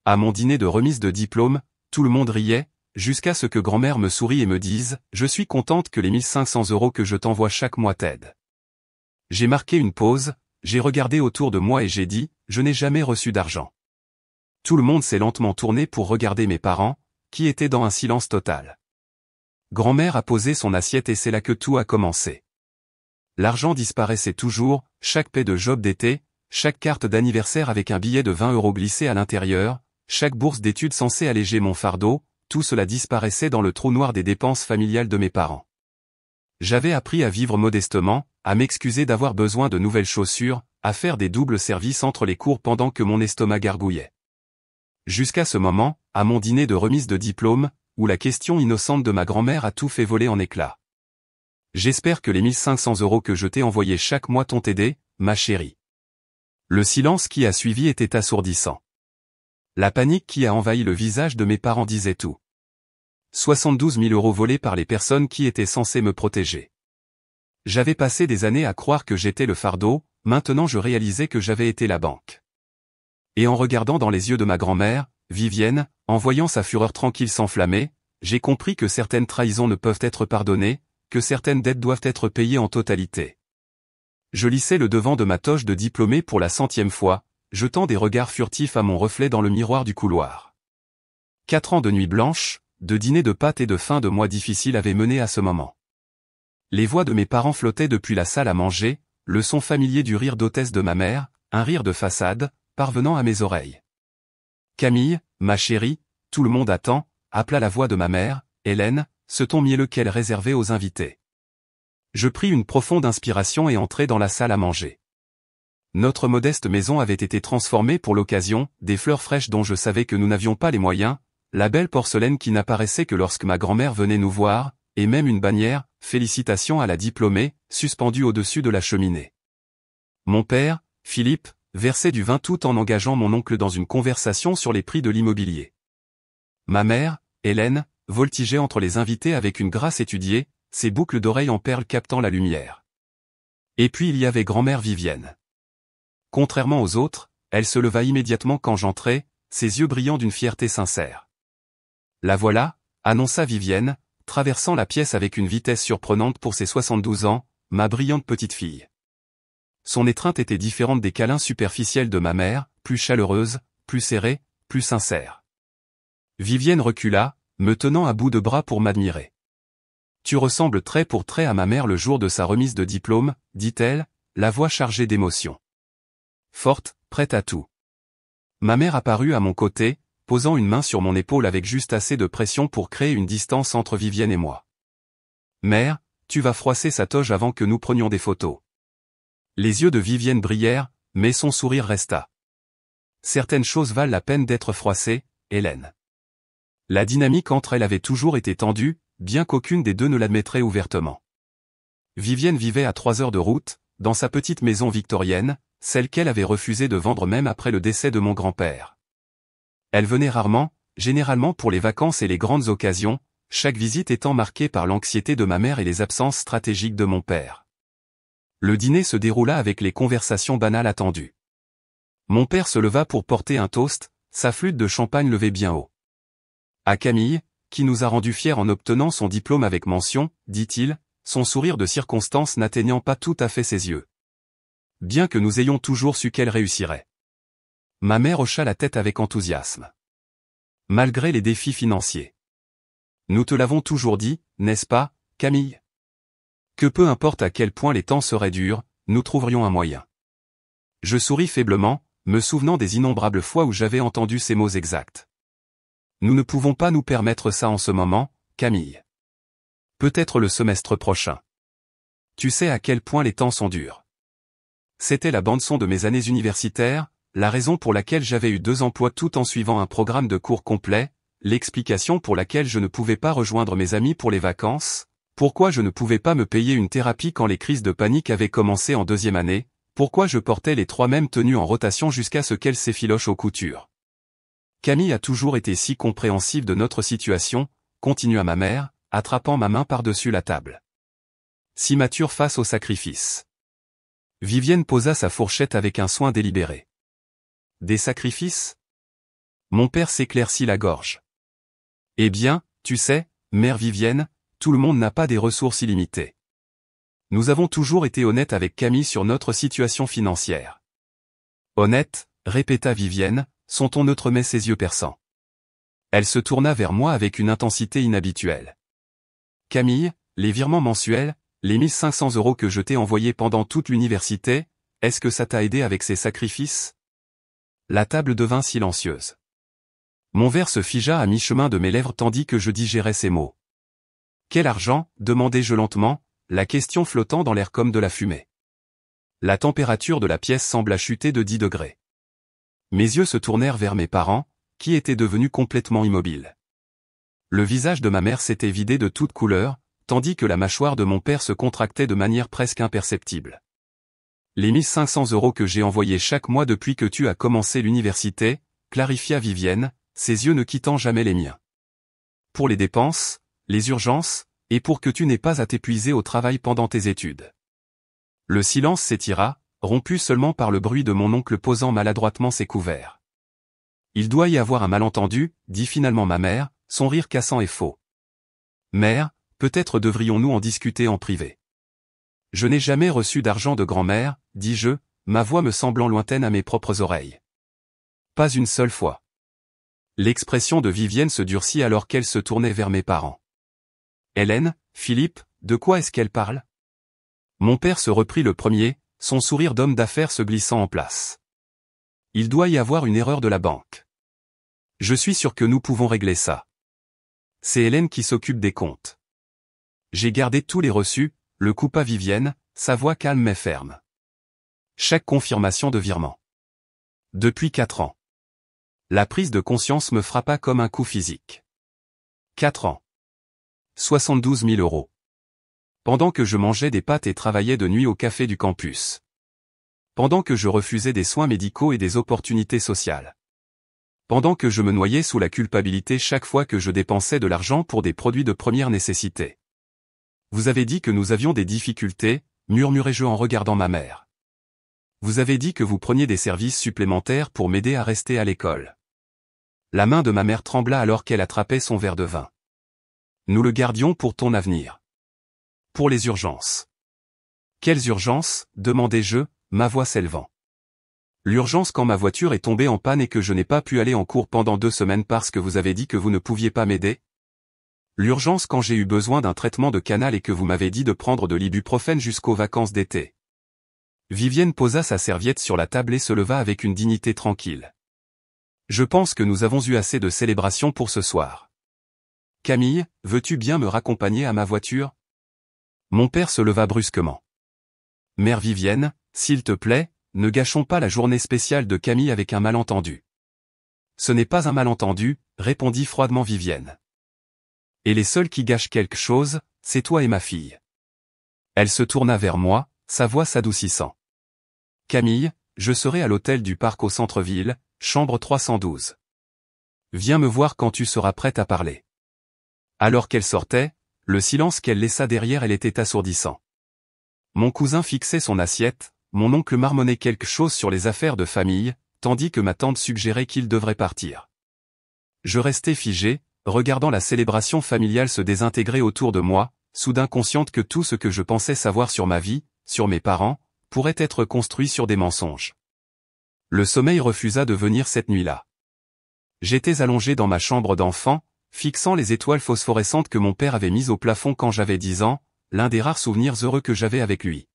À mon dîner de remise de diplôme, tout le monde riait, jusqu'à ce que grand-mère me sourie et me dise « Je suis contente que les 1500 € que je t'envoie chaque mois t'aident. » J'ai marqué une pause, j'ai regardé autour de moi et j'ai dit « Je n'ai jamais reçu d'argent. » Tout le monde s'est lentement tourné pour regarder mes parents, qui étaient dans un silence total. Grand-mère a posé son assiette et c'est là que tout a commencé. L'argent disparaissait toujours, chaque paie de job d'été, chaque carte d'anniversaire avec un billet de 20 € glissé à l'intérieur, chaque bourse d'études censée alléger mon fardeau, tout cela disparaissait dans le trou noir des dépenses familiales de mes parents. J'avais appris à vivre modestement, à m'excuser d'avoir besoin de nouvelles chaussures, à faire des doubles services entre les cours pendant que mon estomac gargouillait. Jusqu'à ce moment, à mon dîner de remise de diplôme, où la question innocente de ma grand-mère a tout fait voler en éclats. J'espère que les 1500 € que je t'ai envoyés chaque mois t'ont aidé, ma chérie. Le silence qui a suivi était assourdissant. La panique qui a envahi le visage de mes parents disait tout. 72 000 € volés par les personnes qui étaient censées me protéger. J'avais passé des années à croire que j'étais le fardeau, maintenant je réalisais que j'avais été la banque. Et en regardant dans les yeux de ma grand-mère, Vivienne, en voyant sa fureur tranquille s'enflammer, j'ai compris que certaines trahisons ne peuvent être pardonnées, que certaines dettes doivent être payées en totalité. Je lissais le devant de ma toge de diplômé pour la 100e fois, jetant des regards furtifs à mon reflet dans le miroir du couloir. 4 ans de nuits blanches, de dîners de pâtes et de fins de mois difficiles avaient mené à ce moment. Les voix de mes parents flottaient depuis la salle à manger, le son familier du rire d'hôtesse de ma mère, un rire de façade, parvenant à mes oreilles. Camille, ma chérie, tout le monde attend, appela la voix de ma mère, Hélène, ce ton mielleux qu'elle réservait aux invités. Je pris une profonde inspiration et entrai dans la salle à manger. Notre modeste maison avait été transformée pour l'occasion, des fleurs fraîches dont je savais que nous n'avions pas les moyens, la belle porcelaine qui n'apparaissait que lorsque ma grand-mère venait nous voir, et même une bannière, félicitations à la diplômée, suspendue au-dessus de la cheminée. Mon père, Philippe, versait du vin tout en engageant mon oncle dans une conversation sur les prix de l'immobilier. Ma mère, Hélène, voltigeait entre les invités avec une grâce étudiée, ses boucles d'oreilles en perles captant la lumière. Et puis il y avait grand-mère Vivienne. Contrairement aux autres, elle se leva immédiatement quand j'entrai, ses yeux brillants d'une fierté sincère. La voilà, annonça Vivienne, traversant la pièce avec une vitesse surprenante pour ses 72 ans, ma brillante petite fille. Son étreinte était différente des câlins superficiels de ma mère, plus chaleureuse, plus serrée, plus sincère. Vivienne recula, me tenant à bout de bras pour m'admirer. « Tu ressembles trait pour trait à ma mère le jour de sa remise de diplôme, dit-elle, la voix chargée d'émotion. Forte, prête à tout. » Ma mère apparut à mon côté, posant une main sur mon épaule avec juste assez de pression pour créer une distance entre Vivienne et moi. « Mère, tu vas froisser sa toge avant que nous prenions des photos. » Les yeux de Vivienne brillèrent, mais son sourire resta. « Certaines choses valent la peine d'être froissées, Hélène. » La dynamique entre elles avait toujours été tendue, bien qu'aucune des deux ne l'admettrait ouvertement. Vivienne vivait à 3 heures de route, dans sa petite maison victorienne, celle qu'elle avait refusé de vendre même après le décès de mon grand-père. Elle venait rarement, généralement pour les vacances et les grandes occasions, chaque visite étant marquée par l'anxiété de ma mère et les absences stratégiques de mon père. Le dîner se déroula avec les conversations banales attendues. Mon père se leva pour porter un toast, sa flûte de champagne levée bien haut. À Camille, qui nous a rendus fiers en obtenant son diplôme avec mention, dit-il, son sourire de circonstance n'atteignant pas tout à fait ses yeux. Bien que nous ayons toujours su qu'elle réussirait. Ma mère hocha la tête avec enthousiasme. Malgré les défis financiers. Nous te l'avons toujours dit, n'est-ce pas, Camille? Que peu importe à quel point les temps seraient durs, nous trouverions un moyen. Je souris faiblement, me souvenant des innombrables fois où j'avais entendu ces mots exacts. Nous ne pouvons pas nous permettre ça en ce moment, Camille. Peut-être le semestre prochain. Tu sais à quel point les temps sont durs. C'était la bande-son de mes années universitaires, la raison pour laquelle j'avais eu 2 emplois tout en suivant un programme de cours complet, l'explication pour laquelle je ne pouvais pas rejoindre mes amis pour les vacances, pourquoi je ne pouvais pas me payer une thérapie quand les crises de panique avaient commencé en 2e année, pourquoi je portais les 3 mêmes tenues en rotation jusqu'à ce qu'elles s'effilochent aux coutures. Camille a toujours été si compréhensive de notre situation, continua ma mère, attrapant ma main par-dessus la table. Si mature face au sacrifice. Vivienne posa sa fourchette avec un soin délibéré. Des sacrifices? Mon père s'éclaircit la gorge. Eh bien, tu sais, mère Vivienne, tout le monde n'a pas des ressources illimitées. Nous avons toujours été honnêtes avec Camille sur notre situation financière. Honnête, répéta Vivienne, son ton neutre mais ses yeux perçants. Elle se tourna vers moi avec une intensité inhabituelle. Camille, les virements mensuels, les 1500 € que je t'ai envoyés pendant toute l'université, est-ce que ça t'a aidé avec ces sacrifices? La table devint silencieuse. Mon verre se figea à mi-chemin de mes lèvres tandis que je digérais ces mots. Quel argent? Demandai-je lentement, la question flottant dans l'air comme de la fumée. La température de la pièce sembla chuter de 10 degrés. Mes yeux se tournèrent vers mes parents, qui étaient devenus complètement immobiles. Le visage de ma mère s'était vidé de toute couleur, tandis que la mâchoire de mon père se contractait de manière presque imperceptible. Les 1500 € que j'ai envoyés chaque mois depuis que tu as commencé l'université, clarifia Vivienne, ses yeux ne quittant jamais les miens. Pour les dépenses, les urgences, et pour que tu n'aies pas à t'épuiser au travail pendant tes études. Le silence s'étira, rompu seulement par le bruit de mon oncle posant maladroitement ses couverts. Il doit y avoir un malentendu, dit finalement ma mère, son rire cassant et faux. Mère, peut-être devrions-nous en discuter en privé. Je n'ai jamais reçu d'argent de grand-mère, dis-je, ma voix me semblant lointaine à mes propres oreilles. Pas une seule fois. L'expression de Vivienne se durcit alors qu'elle se tournait vers mes parents. Hélène, Philippe, de quoi est-ce qu'elle parle? Mon père se reprit le premier, son sourire d'homme d'affaires se glissant en place. Il doit y avoir une erreur de la banque. Je suis sûr que nous pouvons régler ça. C'est Hélène qui s'occupe des comptes. J'ai gardé tous les reçus, le coupa Vivienne, sa voix calme mais ferme. Chaque confirmation de virement. Depuis 4 ans. La prise de conscience me frappa comme un coup physique. 4 ans. 72 000 €. Pendant que je mangeais des pâtes et travaillais de nuit au café du campus. Pendant que je refusais des soins médicaux et des opportunités sociales. Pendant que je me noyais sous la culpabilité chaque fois que je dépensais de l'argent pour des produits de première nécessité. Vous avez dit que nous avions des difficultés, murmurai-je en regardant ma mère. Vous avez dit que vous preniez des services supplémentaires pour m'aider à rester à l'école. La main de ma mère trembla alors qu'elle attrapait son verre de vin. Nous le gardions pour ton avenir. Pour les urgences. Quelles urgences? Demandai-je, ma voix s'élevant. L'urgence quand ma voiture est tombée en panne et que je n'ai pas pu aller en cours pendant 2 semaines parce que vous avez dit que vous ne pouviez pas m'aider? L'urgence quand j'ai eu besoin d'un traitement de canal et que vous m'avez dit de prendre de l'ibuprofène jusqu'aux vacances d'été. Vivienne posa sa serviette sur la table et se leva avec une dignité tranquille. Je pense que nous avons eu assez de célébrations pour ce soir. Camille, veux-tu bien me raccompagner à ma voiture? Mon père se leva brusquement. Mère Vivienne, s'il te plaît, ne gâchons pas la journée spéciale de Camille avec un malentendu. Ce n'est pas un malentendu, répondit froidement Vivienne. Et les seuls qui gâchent quelque chose, c'est toi et ma fille. Elle se tourna vers moi, sa voix s'adoucissant. Camille, je serai à l'hôtel du parc au centre-ville, chambre 312. Viens me voir quand tu seras prête à parler. Alors qu'elle sortait, le silence qu'elle laissa derrière elle était assourdissant. Mon cousin fixait son assiette, mon oncle marmonnait quelque chose sur les affaires de famille, tandis que ma tante suggérait qu'il devrait partir. Je restais figé, regardant la célébration familiale se désintégrer autour de moi, soudain consciente que tout ce que je pensais savoir sur ma vie, sur mes parents, pourrait être construit sur des mensonges. Le sommeil refusa de venir cette nuit-là. J'étais allongé dans ma chambre d'enfant, fixant les étoiles phosphorescentes que mon père avait mises au plafond quand j'avais 10 ans, l'un des rares souvenirs heureux que j'avais avec lui.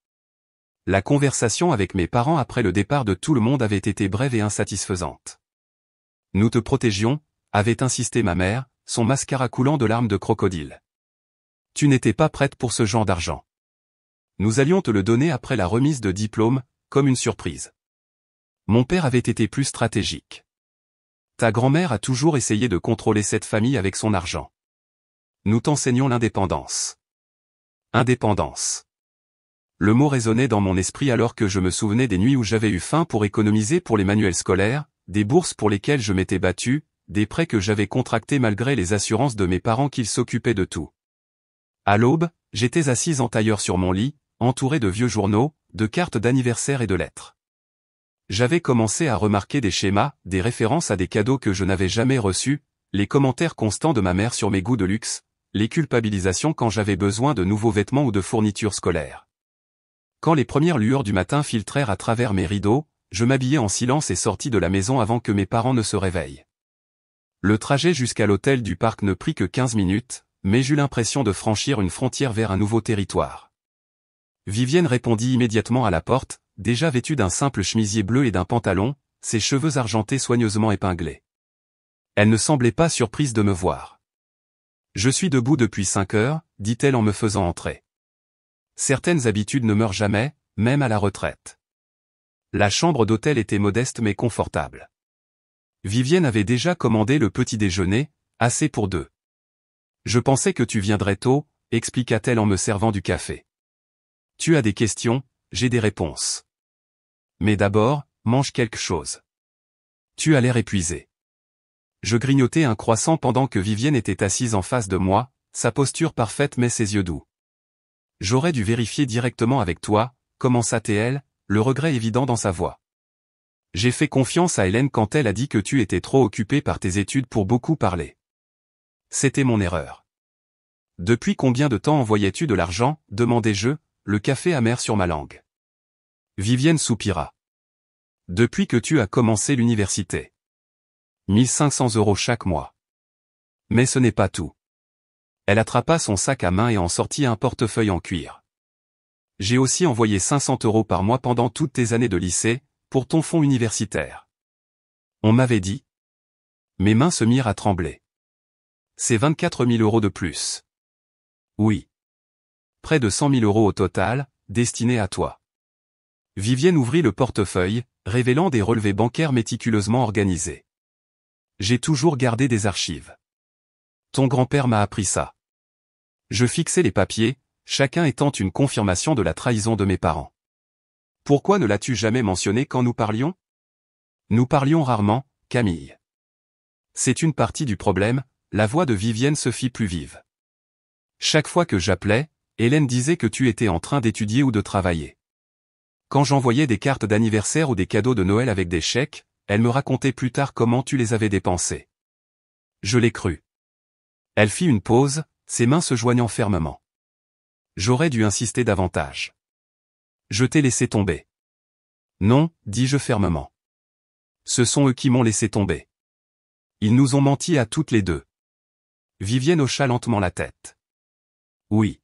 La conversation avec mes parents après le départ de tout le monde avait été brève et insatisfaisante. Nous te protégions, avait insisté ma mère, son mascara coulant de larmes de crocodile. Tu n'étais pas prête pour ce genre d'argent. Nous allions te le donner après la remise de diplôme, comme une surprise. Mon père avait été plus stratégique. Ta grand-mère a toujours essayé de contrôler cette famille avec son argent. Nous t'enseignons l'indépendance. Indépendance. Le mot résonnait dans mon esprit alors que je me souvenais des nuits où j'avais eu faim pour économiser pour les manuels scolaires, des bourses pour lesquelles je m'étais battu, des prêts que j'avais contractés malgré les assurances de mes parents qu'ils s'occupaient de tout. À l'aube, j'étais assise en tailleur sur mon lit, entouré de vieux journaux, de cartes d'anniversaire et de lettres. J'avais commencé à remarquer des schémas, des références à des cadeaux que je n'avais jamais reçus, les commentaires constants de ma mère sur mes goûts de luxe, les culpabilisations quand j'avais besoin de nouveaux vêtements ou de fournitures scolaires. Quand les premières lueurs du matin filtrèrent à travers mes rideaux, je m'habillai en silence et sortis de la maison avant que mes parents ne se réveillent. Le trajet jusqu'à l'hôtel du parc ne prit que 15 minutes, mais j'eus l'impression de franchir une frontière vers un nouveau territoire. Vivienne répondit immédiatement à la porte, déjà vêtue d'un simple chemisier bleu et d'un pantalon, ses cheveux argentés soigneusement épinglés. Elle ne semblait pas surprise de me voir. « Je suis debout depuis 5 heures, dit-elle en me faisant entrer. Certaines habitudes ne meurent jamais, même à la retraite. La chambre d'hôtel était modeste mais confortable. Vivienne avait déjà commandé le petit déjeuner, assez pour 2. Je pensais que tu viendrais tôt, expliqua-t-elle en me servant du café. Tu as des questions, j'ai des réponses. Mais d'abord, mange quelque chose. Tu as l'air épuisé. Je grignotais un croissant pendant que Vivienne était assise en face de moi, sa posture parfaite mais ses yeux doux. J'aurais dû vérifier directement avec toi, commença-t-elle, le regret évident dans sa voix. J'ai fait confiance à Hélène quand elle a dit que tu étais trop occupé par tes études pour beaucoup parler. C'était mon erreur. Depuis combien de temps envoyais-tu de l'argent, demandai-je, le café amer sur ma langue. Vivienne soupira. Depuis que tu as commencé l'université. 1500 € chaque mois. Mais ce n'est pas tout. Elle attrapa son sac à main et en sortit un portefeuille en cuir. J'ai aussi envoyé 500 € par mois pendant toutes tes années de lycée, pour ton fonds universitaire. On m'avait dit. Mes mains se mirent à trembler. C'est 24 000 € de plus. Oui. Près de 100 000 € au total, destinés à toi. Vivienne ouvrit le portefeuille, révélant des relevés bancaires méticuleusement organisés. J'ai toujours gardé des archives. Ton grand-père m'a appris ça. Je fixais les papiers, chacun étant une confirmation de la trahison de mes parents. Pourquoi ne l'as-tu jamais mentionné quand nous parlions? Nous parlions rarement, Camille. C'est une partie du problème, la voix de Vivienne se fit plus vive. Chaque fois que j'appelais, Hélène disait que tu étais en train d'étudier ou de travailler. Quand j'envoyais des cartes d'anniversaire ou des cadeaux de Noël avec des chèques, elle me racontait plus tard comment tu les avais dépensés. Je l'ai cru. Elle fit une pause, ses mains se joignant fermement. J'aurais dû insister davantage. Je t'ai laissé tomber. Non, dis-je fermement. Ce sont eux qui m'ont laissé tomber. Ils nous ont menti à toutes les deux. Vivienne hocha lentement la tête. Oui.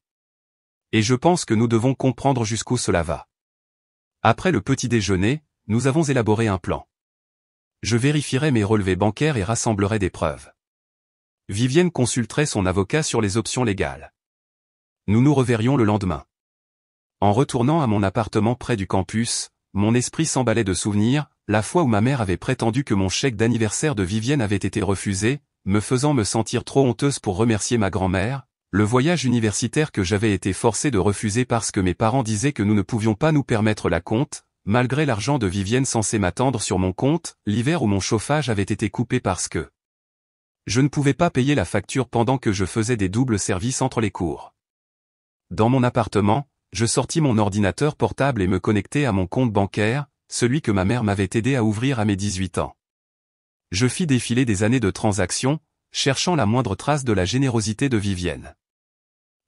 Et je pense que nous devons comprendre jusqu'où cela va. Après le petit déjeuner, nous avons élaboré un plan. Je vérifierai mes relevés bancaires et rassemblerai des preuves. Vivienne consulterait son avocat sur les options légales. Nous nous reverrions le lendemain. En retournant à mon appartement près du campus, mon esprit s'emballait de souvenirs, la fois où ma mère avait prétendu que mon chèque d'anniversaire de Vivienne avait été refusé, me faisant me sentir trop honteuse pour remercier ma grand-mère, le voyage universitaire que j'avais été forcé de refuser parce que mes parents disaient que nous ne pouvions pas nous permettre la compte, malgré l'argent de Vivienne censé m'attendre sur mon compte, l'hiver où mon chauffage avait été coupé parce que je ne pouvais pas payer la facture pendant que je faisais des doubles services entre les cours. Dans mon appartement, je sortis mon ordinateur portable et me connectai à mon compte bancaire, celui que ma mère m'avait aidé à ouvrir à mes 18 ans. Je fis défiler des années de transactions, cherchant la moindre trace de la générosité de Vivienne.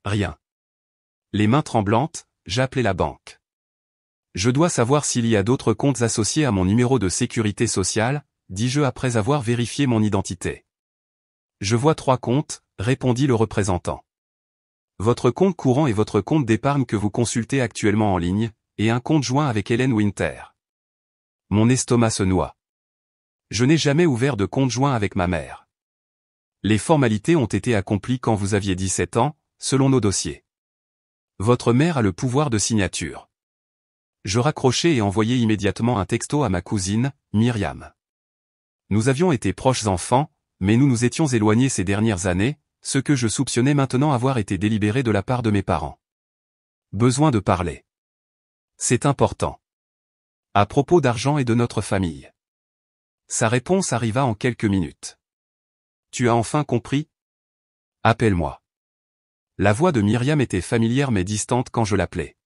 Rien. Les mains tremblantes, j'appelai la banque. Je dois savoir s'il y a d'autres comptes associés à mon numéro de sécurité sociale, dis-je après avoir vérifié mon identité. Je vois 3 comptes, répondit le représentant. Votre compte courant et votre compte d'épargne que vous consultez actuellement en ligne, et un compte joint avec Hélène Winter. Mon estomac se noie. Je n'ai jamais ouvert de compte joint avec ma mère. Les formalités ont été accomplies quand vous aviez 17 ans, selon nos dossiers. Votre mère a le pouvoir de signature. Je raccrochai et envoyai immédiatement un texto à ma cousine, Myriam. Nous avions été proches enfants, mais nous nous étions éloignés ces dernières années, ce que je soupçonnais maintenant avoir été délibéré de la part de mes parents. Besoin de parler. C'est important. À propos d'argent et de notre famille. Sa réponse arriva en quelques minutes. Tu as enfin compris? Appelle-moi. La voix de Myriam était familière mais distante quand je l'appelais.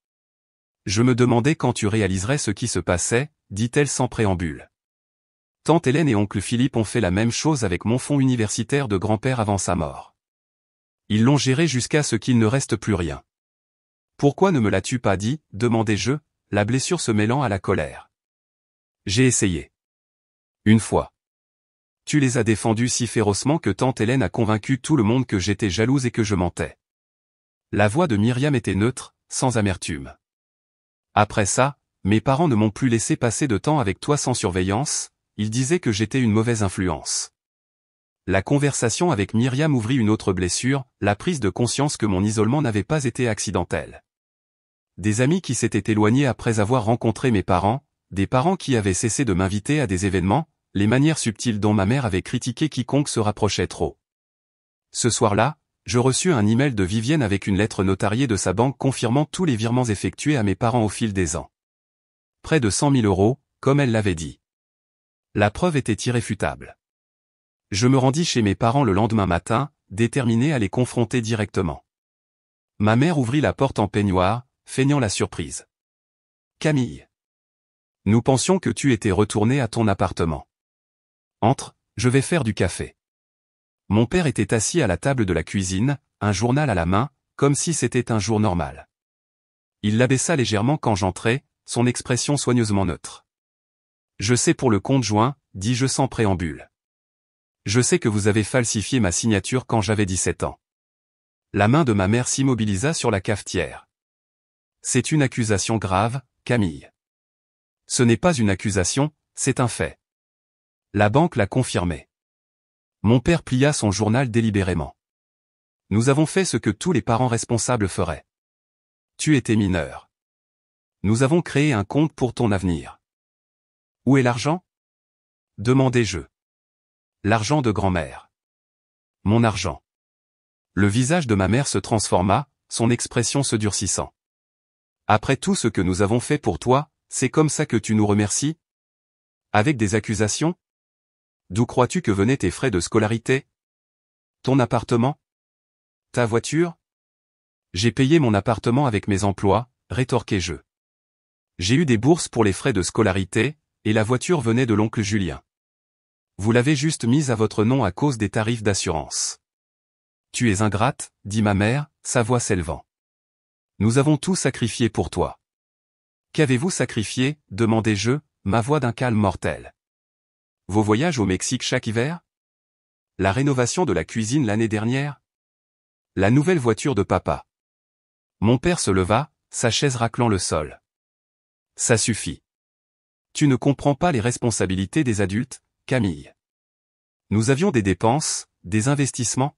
Je me demandais quand tu réaliserais ce qui se passait, dit-elle sans préambule. Tante Hélène et oncle Philippe ont fait la même chose avec mon fonds universitaire de grand-père avant sa mort. Ils l'ont géré jusqu'à ce qu'il ne reste plus rien. Pourquoi ne me l'as-tu pas dit, demandai-je, la blessure se mêlant à la colère. J'ai essayé. Une fois. Tu les as défendus si férocement que tante Hélène a convaincu tout le monde que j'étais jalouse et que je mentais. La voix de Myriam était neutre, sans amertume. Après ça, mes parents ne m'ont plus laissé passer de temps avec toi sans surveillance, ils disaient que j'étais une mauvaise influence. La conversation avec Myriam ouvrit une autre blessure, la prise de conscience que mon isolement n'avait pas été accidentel. Des amis qui s'étaient éloignés après avoir rencontré mes parents, des parents qui avaient cessé de m'inviter à des événements, les manières subtiles dont ma mère avait critiqué quiconque se rapprochait trop. Ce soir-là, je reçus un email de Vivienne avec une lettre notariée de sa banque confirmant tous les virements effectués à mes parents au fil des ans. Près de 100 000 €, comme elle l'avait dit. La preuve était irréfutable. Je me rendis chez mes parents le lendemain matin, déterminé à les confronter directement. Ma mère ouvrit la porte en peignoir, feignant la surprise. Camille. Nous pensions que tu étais retournée à ton appartement. Entre, je vais faire du café. Mon père était assis à la table de la cuisine, un journal à la main, comme si c'était un jour normal. Il l'abaissa légèrement quand j'entrai, son expression soigneusement neutre. Je sais pour le compte joint, dis-je sans préambule. Je sais que vous avez falsifié ma signature quand j'avais 17 ans. La main de ma mère s'immobilisa sur la cafetière. C'est une accusation grave, Camille. Ce n'est pas une accusation, c'est un fait. La banque l'a confirmé. Mon père plia son journal délibérément. Nous avons fait ce que tous les parents responsables feraient. Tu étais mineur. Nous avons créé un compte pour ton avenir. Où est l'argent? Demandai-je. L'argent de grand-mère. Mon argent. Le visage de ma mère se transforma, son expression se durcissant. Après tout ce que nous avons fait pour toi, c'est comme ça que tu nous remercies? Avec des accusations? D'où crois-tu que venaient tes frais de scolarité? Ton appartement? Ta voiture? J'ai payé mon appartement avec mes emplois, rétorquai-je. J'ai eu des bourses pour les frais de scolarité, et la voiture venait de l'oncle Julien. Vous l'avez juste mise à votre nom à cause des tarifs d'assurance. Tu es ingrate, dit ma mère, sa voix s'élevant. Nous avons tout sacrifié pour toi. Qu'avez-vous sacrifié, demandai-je, ma voix d'un calme mortel. Vos voyages au Mexique chaque hiver? La rénovation de la cuisine l'année dernière? La nouvelle voiture de papa. Mon père se leva, sa chaise raclant le sol. Ça suffit. Tu ne comprends pas les responsabilités des adultes, Camille. Nous avions des dépenses, des investissements.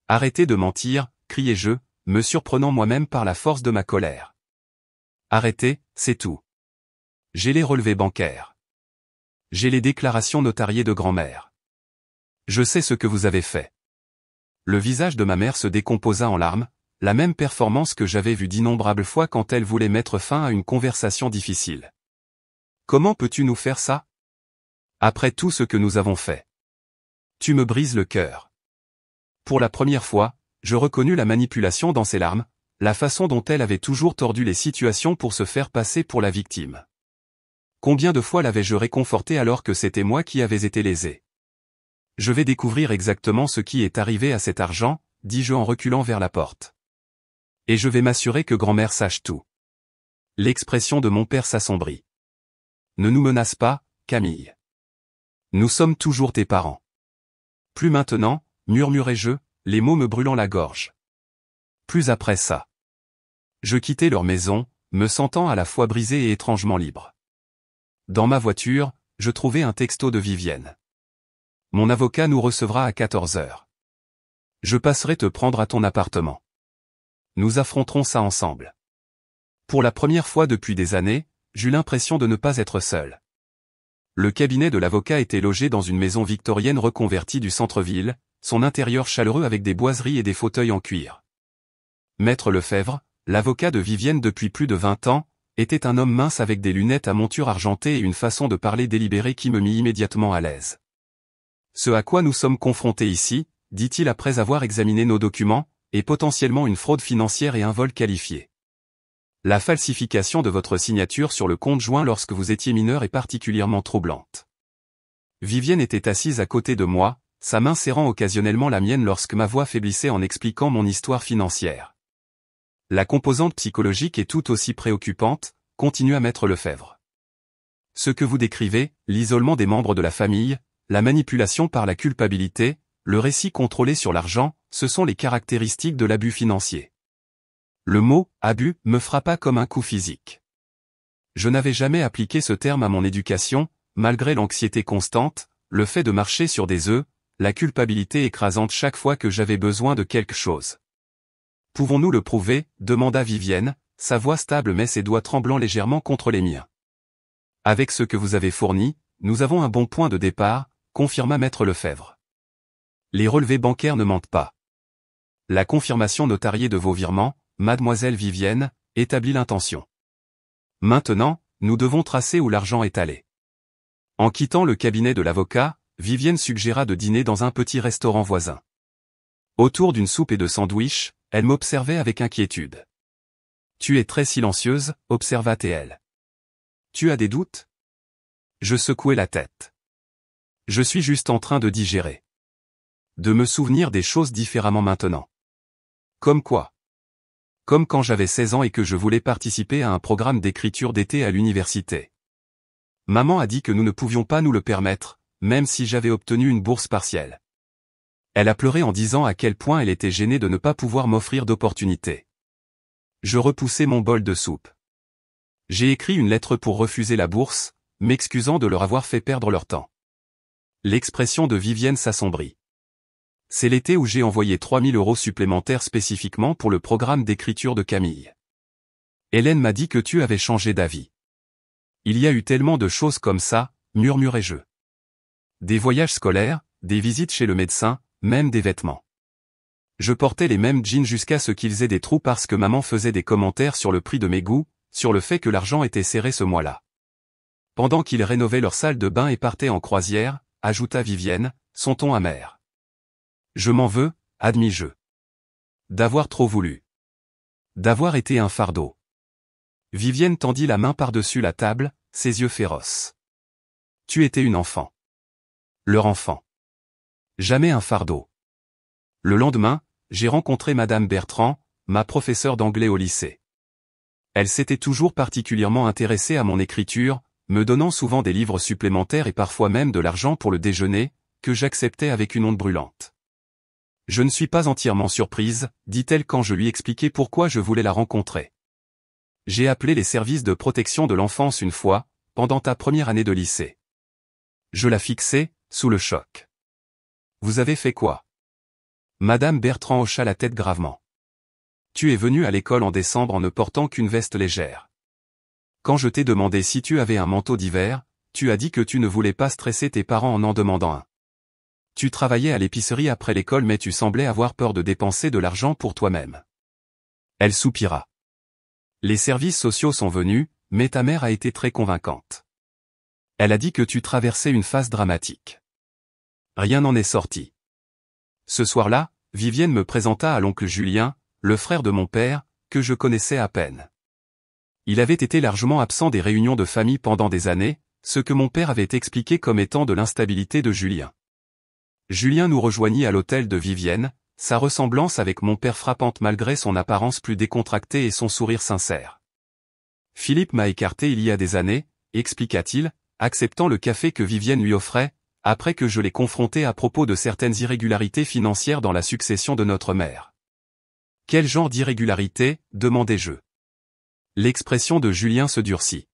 Arrêtez de mentir, criai-je, me surprenant moi-même par la force de ma colère. Arrêtez, c'est tout. J'ai les relevés bancaires. J'ai les déclarations notariées de grand-mère. Je sais ce que vous avez fait. Le visage de ma mère se décomposa en larmes, la même performance que j'avais vue d'innombrables fois quand elle voulait mettre fin à une conversation difficile. Comment peux-tu nous faire ça? Après tout ce que nous avons fait. Tu me brises le cœur. Pour la première fois, je reconnus la manipulation dans ses larmes, la façon dont elle avait toujours tordu les situations pour se faire passer pour la victime. Combien de fois l'avais-je réconforté alors que c'était moi qui avais été lésé? Je vais découvrir exactement ce qui est arrivé à cet argent, dis-je en reculant vers la porte. Et je vais m'assurer que grand-mère sache tout. L'expression de mon père s'assombrit. Ne nous menace pas, Camille. Nous sommes toujours tes parents. Plus maintenant, murmurai-je, les mots me brûlant la gorge. Plus après ça. Je quittai leur maison, me sentant à la fois brisé et étrangement libre. Dans ma voiture, je trouvai un texto de Vivienne. Mon avocat nous recevra à 14 h. Je passerai te prendre à ton appartement. Nous affronterons ça ensemble. Pour la première fois depuis des années, j'eus l'impression de ne pas être seul. Le cabinet de l'avocat était logé dans une maison victorienne reconvertie du centre-ville, son intérieur chaleureux avec des boiseries et des fauteuils en cuir. Maître Lefebvre, l'avocat de Vivienne depuis plus de 20 ans, était un homme mince avec des lunettes à monture argentée et une façon de parler délibérée qui me mit immédiatement à l'aise. Ce à quoi nous sommes confrontés ici, dit-il après avoir examiné nos documents, est potentiellement une fraude financière et un vol qualifié. La falsification de votre signature sur le compte joint lorsque vous étiez mineur est particulièrement troublante. Vivienne était assise à côté de moi, sa main serrant occasionnellement la mienne lorsque ma voix faiblissait en expliquant mon histoire financière. La composante psychologique est tout aussi préoccupante, continua Maître Lefebvre. Ce que vous décrivez, l'isolement des membres de la famille, la manipulation par la culpabilité, le récit contrôlé sur l'argent, ce sont les caractéristiques de l'abus financier. Le mot « abus » me frappa comme un coup physique. Je n'avais jamais appliqué ce terme à mon éducation, malgré l'anxiété constante, le fait de marcher sur des œufs, la culpabilité écrasante chaque fois que j'avais besoin de quelque chose. « Pouvons-nous le prouver » demanda Vivienne, sa voix stable mais ses doigts tremblant légèrement contre les miens. « Avec ce que vous avez fourni, nous avons un bon point de départ », confirma Maître Lefebvre. « Les relevés bancaires ne mentent pas. La confirmation notariée de vos virements, Mademoiselle Vivienne, établit l'intention. Maintenant, nous devons tracer où l'argent est allé. » En quittant le cabinet de l'avocat, Vivienne suggéra de dîner dans un petit restaurant voisin. Autour d'une soupe et de sandwichs, elle m'observait avec inquiétude. « Tu es très silencieuse, » observa-t-elle. « Tu as des doutes ?» Je secouai la tête. « Je suis juste en train de digérer. De me souvenir des choses différemment maintenant. » Comme quoi? Comme quand j'avais 16 ans et que je voulais participer à un programme d'écriture d'été à l'université. Maman a dit que nous ne pouvions pas nous le permettre, même si j'avais obtenu une bourse partielle. Elle a pleuré en disant à quel point elle était gênée de ne pas pouvoir m'offrir d'opportunités. Je repoussai mon bol de soupe. J'ai écrit une lettre pour refuser la bourse, m'excusant de leur avoir fait perdre leur temps. L'expression de Vivienne s'assombrit. C'est l'été où j'ai envoyé 3000 € supplémentaires spécifiquement pour le programme d'écriture de Camille. Hélène m'a dit que tu avais changé d'avis. Il y a eu tellement de choses comme ça, murmurai-je. Des voyages scolaires, des visites chez le médecin, même des vêtements. Je portais les mêmes jeans jusqu'à ce qu'ils aient des trous parce que maman faisait des commentaires sur le prix de mes goûts, sur le fait que l'argent était serré ce mois-là. Pendant qu'ils rénovaient leur salle de bain et partaient en croisière, ajouta Vivienne, son ton amer. Je m'en veux, admis-je. D'avoir trop voulu. D'avoir été un fardeau. Vivienne tendit la main par-dessus la table, ses yeux féroces. Tu étais une enfant. Leur enfant. Jamais un fardeau. Le lendemain, j'ai rencontré Madame Bertrand, ma professeure d'anglais au lycée. Elle s'était toujours particulièrement intéressée à mon écriture, me donnant souvent des livres supplémentaires et parfois même de l'argent pour le déjeuner, que j'acceptais avec une honte brûlante. Je ne suis pas entièrement surprise, dit-elle quand je lui expliquai pourquoi je voulais la rencontrer. J'ai appelé les services de protection de l'enfance une fois, pendant ta première année de lycée. Je la fixai, sous le choc. Vous avez fait quoi? Madame Bertrand hocha la tête gravement. Tu es venue à l'école en décembre en ne portant qu'une veste légère. Quand je t'ai demandé si tu avais un manteau d'hiver, tu as dit que tu ne voulais pas stresser tes parents en demandant un. Tu travaillais à l'épicerie après l'école mais tu semblais avoir peur de dépenser de l'argent pour toi-même. Elle soupira. Les services sociaux sont venus, mais ta mère a été très convaincante. Elle a dit que tu traversais une phase dramatique. Rien n'en est sorti. Ce soir-là, Vivienne me présenta à l'oncle Julien, le frère de mon père, que je connaissais à peine. Il avait été largement absent des réunions de famille pendant des années, ce que mon père avait expliqué comme étant de l'instabilité de Julien. Julien nous rejoignit à l'hôtel de Vivienne, sa ressemblance avec mon père frappante malgré son apparence plus décontractée et son sourire sincère. Philippe m'a écarté il y a des années, expliqua-t-il, acceptant le café que Vivienne lui offrait, après que je l'ai confronté à propos de certaines irrégularités financières dans la succession de notre mère. Quel genre d'irrégularité, demandai-je. L'expression de Julien se durcit.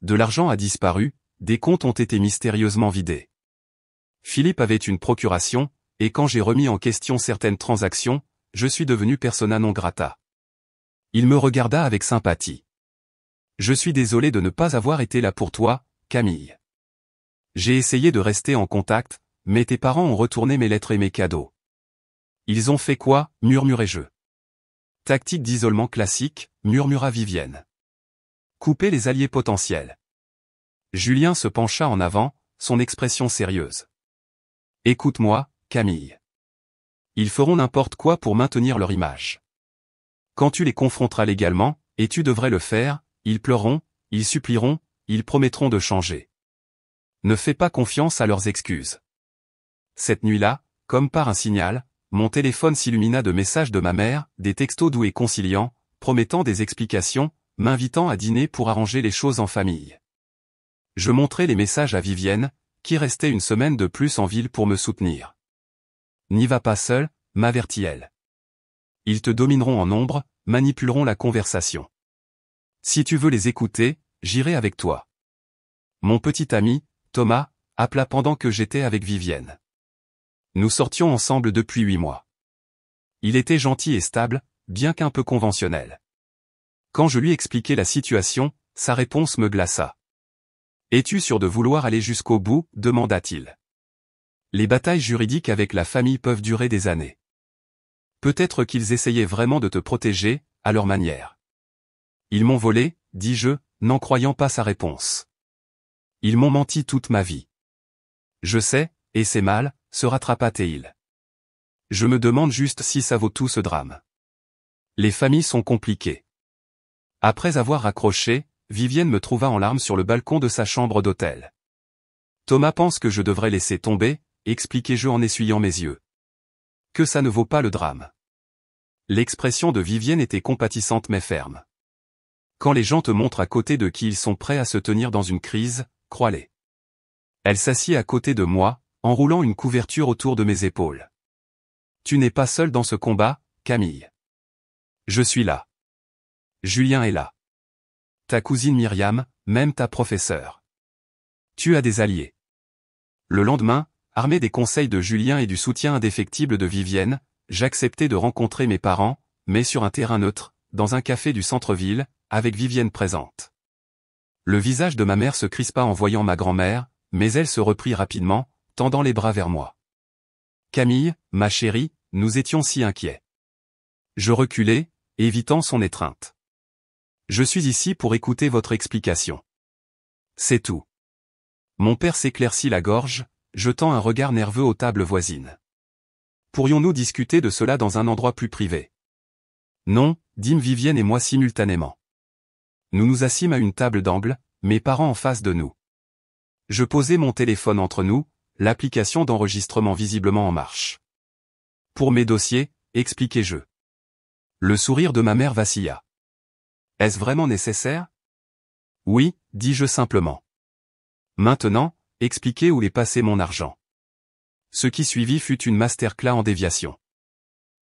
De l'argent a disparu, des comptes ont été mystérieusement vidés. Philippe avait une procuration, et quand j'ai remis en question certaines transactions, je suis devenu persona non grata. Il me regarda avec sympathie. Je suis désolé de ne pas avoir été là pour toi, Camille. J'ai essayé de rester en contact, mais tes parents ont retourné mes lettres et mes cadeaux. Ils ont fait quoi, murmurai-je. Tactique d'isolement classique, murmura Vivienne. Couper les alliés potentiels. Julien se pencha en avant, son expression sérieuse. Écoute-moi, Camille. Ils feront n'importe quoi pour maintenir leur image. Quand tu les confronteras légalement, et tu devrais le faire, ils pleureront, ils supplieront, ils promettront de changer. Ne fais pas confiance à leurs excuses. Cette nuit-là, comme par un signal, mon téléphone s'illumina de messages de ma mère, des textos doux et conciliants, promettant des explications, m'invitant à dîner pour arranger les choses en famille. Je montrai les messages à Vivienne, qui restait une semaine de plus en ville pour me soutenir. N'y va pas seul, m'avertit-elle. Ils te domineront en nombre, manipuleront la conversation. Si tu veux les écouter, j'irai avec toi. Mon petit ami, Thomas, appela pendant que j'étais avec Vivienne. Nous sortions ensemble depuis 8 mois. Il était gentil et stable, bien qu'un peu conventionnel. Quand je lui expliquai la situation, sa réponse me glaça. « Es-tu sûr de vouloir aller jusqu'au bout ?» demanda-t-il. Les batailles juridiques avec la famille peuvent durer des années. Peut-être qu'ils essayaient vraiment de te protéger, à leur manière. Ils m'ont volé, dis-je, n'en croyant pas sa réponse. Ils m'ont menti toute ma vie. Je sais, et c'est mal, se rattrapa-t-il. Je me demande juste si ça vaut tout ce drame. Les familles sont compliquées. Après avoir raccroché, Vivienne me trouva en larmes sur le balcon de sa chambre d'hôtel. Thomas pense que je devrais laisser tomber, expliquai-je en essuyant mes yeux. Que ça ne vaut pas le drame. L'expression de Vivienne était compatissante mais ferme. Quand les gens te montrent à côté de qui ils sont prêts à se tenir dans une crise, crois-les. Elle s'assit à côté de moi, enroulant une couverture autour de mes épaules. Tu n'es pas seul dans ce combat, Camille. Je suis là. Julien est là. Ta cousine Myriam, même ta professeure. Tu as des alliés. Le lendemain, armé des conseils de Julien et du soutien indéfectible de Vivienne, j'acceptai de rencontrer mes parents, mais sur un terrain neutre, dans un café du centre-ville, avec Vivienne présente. Le visage de ma mère se crispa en voyant ma grand-mère, mais elle se reprit rapidement, tendant les bras vers moi. Camille, ma chérie, nous étions si inquiets. Je reculai, évitant son étreinte. Je suis ici pour écouter votre explication. C'est tout. Mon père s'éclaircit la gorge, jetant un regard nerveux aux tables voisines. Pourrions-nous discuter de cela dans un endroit plus privé? Non, dîmes Vivienne et moi simultanément. Nous nous assîmes à une table d'angle, mes parents en face de nous. Je posai mon téléphone entre nous, l'application d'enregistrement visiblement en marche. Pour mes dossiers, expliquai-je. Le sourire de ma mère vacilla. Est-ce vraiment nécessaire? Oui, dis-je simplement. Maintenant, expliquez où est passé mon argent. Ce qui suivit fut une masterclass en déviation.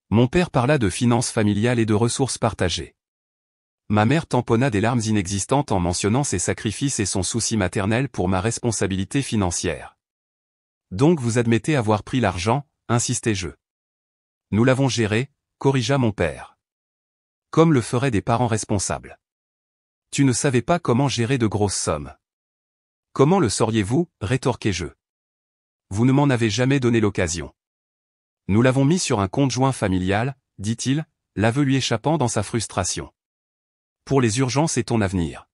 Mon père parla de finances familiales et de ressources partagées. Ma mère tamponna des larmes inexistantes en mentionnant ses sacrifices et son souci maternel pour ma responsabilité financière. Donc vous admettez avoir pris l'argent, insistai-je. Nous l'avons géré, corrigea mon père. Comme le feraient des parents responsables. Tu ne savais pas comment gérer de grosses sommes. Comment le sauriez-vous, rétorquai-je. Vous ne m'en avez jamais donné l'occasion. Nous l'avons mis sur un compte joint familial, dit-il, l'aveu lui échappant dans sa frustration. Pour les urgences et ton avenir.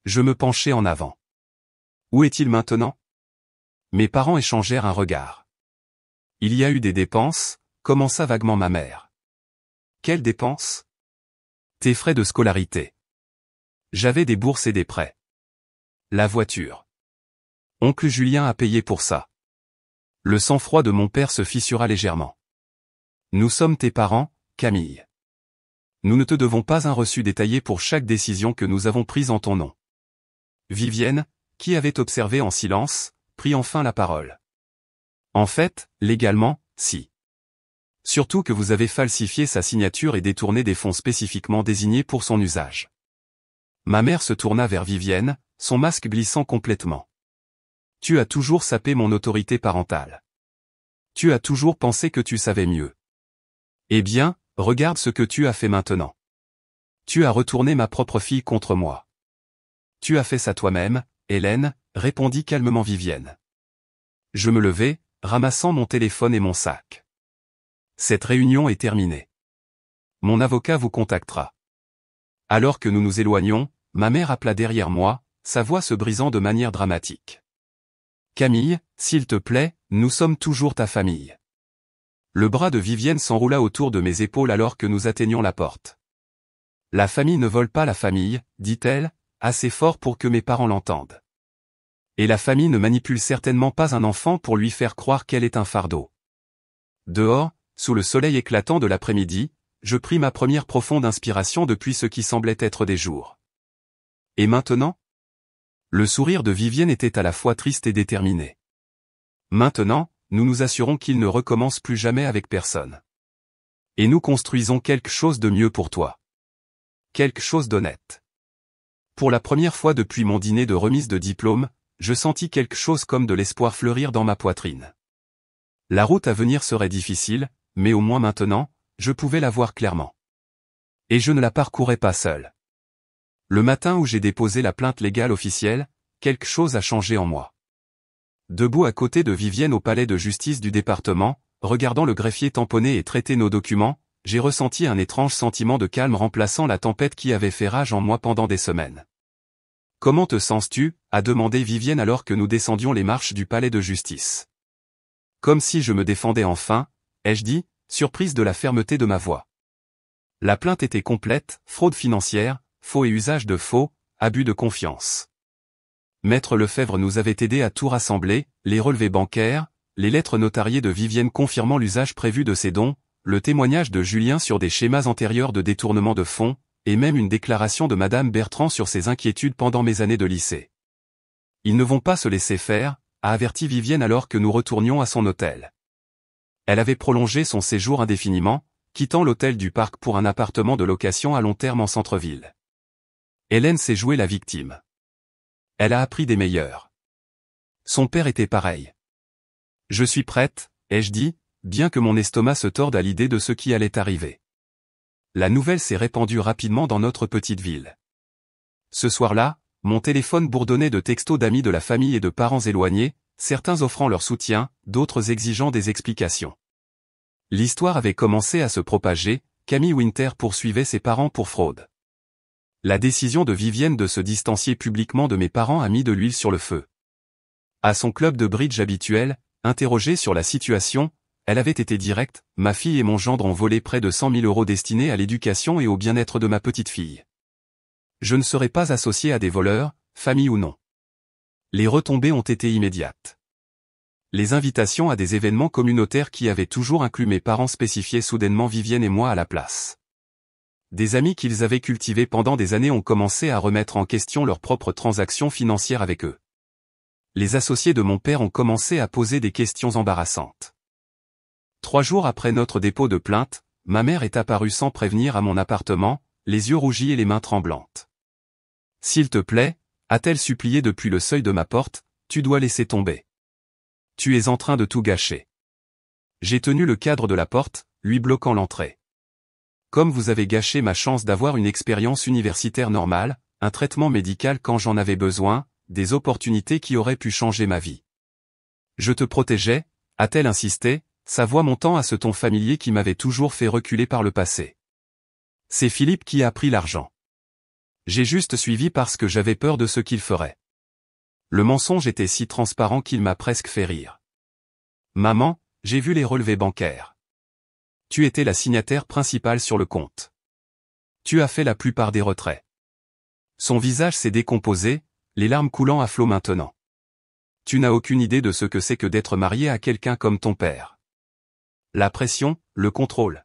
Je me penchai en avant. Où est-il maintenant? Mes parents échangèrent un regard. Il y a eu des dépenses, commença vaguement ma mère. Quelles dépenses? Tes frais de scolarité. J'avais des bourses et des prêts. La voiture. Oncle Julien a payé pour ça. Le sang-froid de mon père se fissura légèrement. Nous sommes tes parents, Camille. Nous ne te devons pas un reçu détaillé pour chaque décision que nous avons prise en ton nom. Vivienne, qui avait observé en silence, prit enfin la parole. En fait, légalement, si. Surtout que vous avez falsifié sa signature et détourné des fonds spécifiquement désignés pour son usage. Ma mère se tourna vers Vivienne, son masque glissant complètement. Tu as toujours sapé mon autorité parentale. Tu as toujours pensé que tu savais mieux. Eh bien, regarde ce que tu as fait maintenant. Tu as retourné ma propre fille contre moi. Tu as fait ça toi-même, Hélène, répondit calmement Vivienne. Je me levai, ramassant mon téléphone et mon sac. Cette réunion est terminée. Mon avocat vous contactera. Alors que nous nous éloignions, ma mère appela derrière moi, sa voix se brisant de manière dramatique. Camille, s'il te plaît, nous sommes toujours ta famille. Le bras de Vivienne s'enroula autour de mes épaules alors que nous atteignions la porte. La famille ne vole pas la famille, dit-elle, assez fort pour que mes parents l'entendent. Et la famille ne manipule certainement pas un enfant pour lui faire croire qu'elle est un fardeau. Dehors, sous le soleil éclatant de l'après-midi, je pris ma première profonde inspiration depuis ce qui semblait être des jours. Et maintenant? Le sourire de Vivienne était à la fois triste et déterminé. Maintenant, nous nous assurons qu'il ne recommence plus jamais avec personne. Et nous construisons quelque chose de mieux pour toi. Quelque chose d'honnête. Pour la première fois depuis mon dîner de remise de diplôme, je sentis quelque chose comme de l'espoir fleurir dans ma poitrine. La route à venir serait difficile, mais au moins maintenant, je pouvais la voir clairement. Et je ne la parcourais pas seul. Le matin où j'ai déposé la plainte légale officielle, quelque chose a changé en moi. Debout à côté de Vivienne au palais de justice du département, regardant le greffier tamponner et traiter nos documents, j'ai ressenti un étrange sentiment de calme remplaçant la tempête qui avait fait rage en moi pendant des semaines. « Comment te sens-tu » a demandé Vivienne alors que nous descendions les marches du palais de justice. Comme si je me défendais enfin, ai-je dit, surprise de la fermeté de ma voix. La plainte était complète, fraude financière, faux et usage de faux, abus de confiance. Maître Lefebvre nous avait aidés à tout rassembler, les relevés bancaires, les lettres notariées de Vivienne confirmant l'usage prévu de ces dons, le témoignage de Julien sur des schémas antérieurs de détournement de fonds, et même une déclaration de Madame Bertrand sur ses inquiétudes pendant mes années de lycée. Ils ne vont pas se laisser faire, a averti Vivienne alors que nous retournions à son hôtel. Elle avait prolongé son séjour indéfiniment, quittant l'hôtel du Parc pour un appartement de location à long terme en centre-ville. Hélène s'est jouée la victime. Elle a appris des meilleurs. Son père était pareil. Je suis prête, ai-je dit, bien que mon estomac se torde à l'idée de ce qui allait arriver. La nouvelle s'est répandue rapidement dans notre petite ville. Ce soir-là, mon téléphone bourdonnait de textos d'amis de la famille et de parents éloignés, certains offrant leur soutien, d'autres exigeant des explications. L'histoire avait commencé à se propager, Camille Winter poursuivait ses parents pour fraude. La décision de Vivienne de se distancier publiquement de mes parents a mis de l'huile sur le feu. À son club de bridge habituel, interrogée sur la situation, elle avait été directe, ma fille et mon gendre ont volé près de 100 000 € destinés à l'éducation et au bien-être de ma petite fille. Je ne serai pas associé à des voleurs, famille ou non. Les retombées ont été immédiates. Les invitations à des événements communautaires qui avaient toujours inclus mes parents spécifiaient soudainement Vivienne et moi à la place. Des amis qu'ils avaient cultivés pendant des années ont commencé à remettre en question leurs propres transactions financières avec eux. Les associés de mon père ont commencé à poser des questions embarrassantes. 3 jours après notre dépôt de plainte, ma mère est apparue sans prévenir à mon appartement, les yeux rougis et les mains tremblantes. « S'il te plaît » a-t-elle supplié depuis le seuil de ma porte, « tu dois laisser tomber. Tu es en train de tout gâcher. » J'ai tenu le cadre de la porte, lui bloquant l'entrée. Comme vous avez gâché ma chance d'avoir une expérience universitaire normale, un traitement médical quand j'en avais besoin, des opportunités qui auraient pu changer ma vie. Je te protégeais, a-t-elle insisté, sa voix montant à ce ton familier qui m'avait toujours fait reculer par le passé. C'est Philippe qui a pris l'argent. J'ai juste suivi parce que j'avais peur de ce qu'il ferait. Le mensonge était si transparent qu'il m'a presque fait rire. Maman, j'ai vu les relevés bancaires. Tu étais la signataire principale sur le compte. Tu as fait la plupart des retraits. Son visage s'est décomposé, les larmes coulant à flot maintenant. Tu n'as aucune idée de ce que c'est que d'être marié à quelqu'un comme ton père. La pression, le contrôle.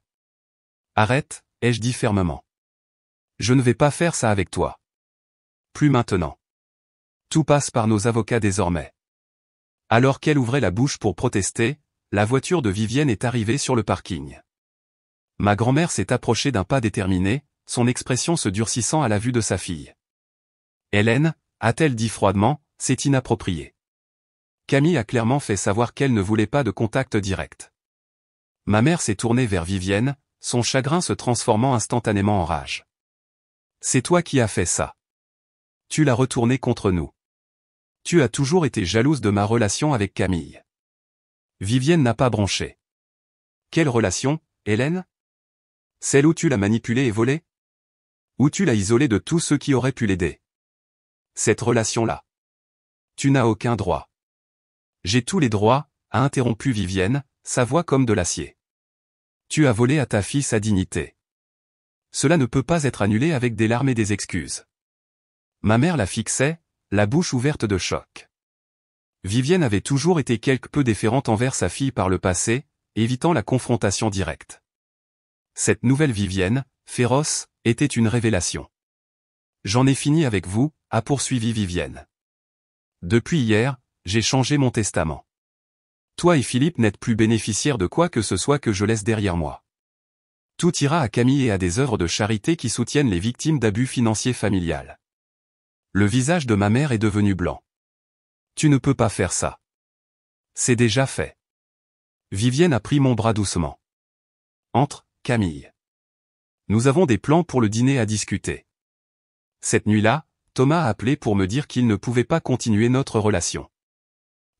Arrête, ai-je dit fermement. Je ne vais pas faire ça avec toi. Plus maintenant. Tout passe par nos avocats désormais. Alors qu'elle ouvrait la bouche pour protester, la voiture de Vivienne est arrivée sur le parking. Ma grand-mère s'est approchée d'un pas déterminé, son expression se durcissant à la vue de sa fille. Hélène, a-t-elle dit froidement, c'est inapproprié. Camille a clairement fait savoir qu'elle ne voulait pas de contact direct. Ma mère s'est tournée vers Vivienne, son chagrin se transformant instantanément en rage. C'est toi qui as fait ça. Tu l'as retourné contre nous. Tu as toujours été jalouse de ma relation avec Camille. Vivienne n'a pas bronché. Quelle relation, Hélène? Celle où tu l'as manipulée et volée? Où tu l'as isolée de tous ceux qui auraient pu l'aider? Cette relation-là. Tu n'as aucun droit. J'ai tous les droits, a interrompu Vivienne, sa voix comme de l'acier. Tu as volé à ta fille sa dignité. Cela ne peut pas être annulé avec des larmes et des excuses. Ma mère la fixait, la bouche ouverte de choc. Vivienne avait toujours été quelque peu déférente envers sa fille par le passé, évitant la confrontation directe. Cette nouvelle Vivienne, féroce, était une révélation. J'en ai fini avec vous, a poursuivi Vivienne. Depuis hier, j'ai changé mon testament. Toi et Philippe n'êtes plus bénéficiaires de quoi que ce soit que je laisse derrière moi. Tout ira à Camille et à des œuvres de charité qui soutiennent les victimes d'abus financiers familial. Le visage de ma mère est devenu blanc. Tu ne peux pas faire ça. C'est déjà fait. Vivienne a pris mon bras doucement. Entre, Camille. Nous avons des plans pour le dîner à discuter. Cette nuit-là, Thomas a appelé pour me dire qu'il ne pouvait pas continuer notre relation.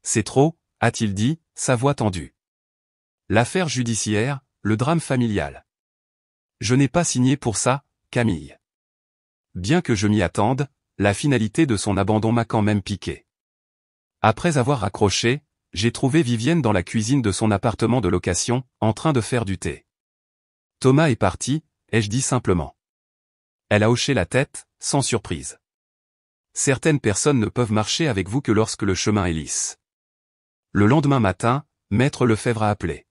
C'est trop, a-t-il dit, sa voix tendue. L'affaire judiciaire, le drame familial. Je n'ai pas signé pour ça, Camille. Bien que je m'y attende, la finalité de son abandon m'a quand même piqué. Après avoir raccroché, j'ai trouvé Vivienne dans la cuisine de son appartement de location, en train de faire du thé. Thomas est parti, ai-je dit simplement. Elle a hoché la tête, sans surprise. Certaines personnes ne peuvent marcher avec vous que lorsque le chemin est lisse. Le lendemain matin, Maître Lefebvre a appelé.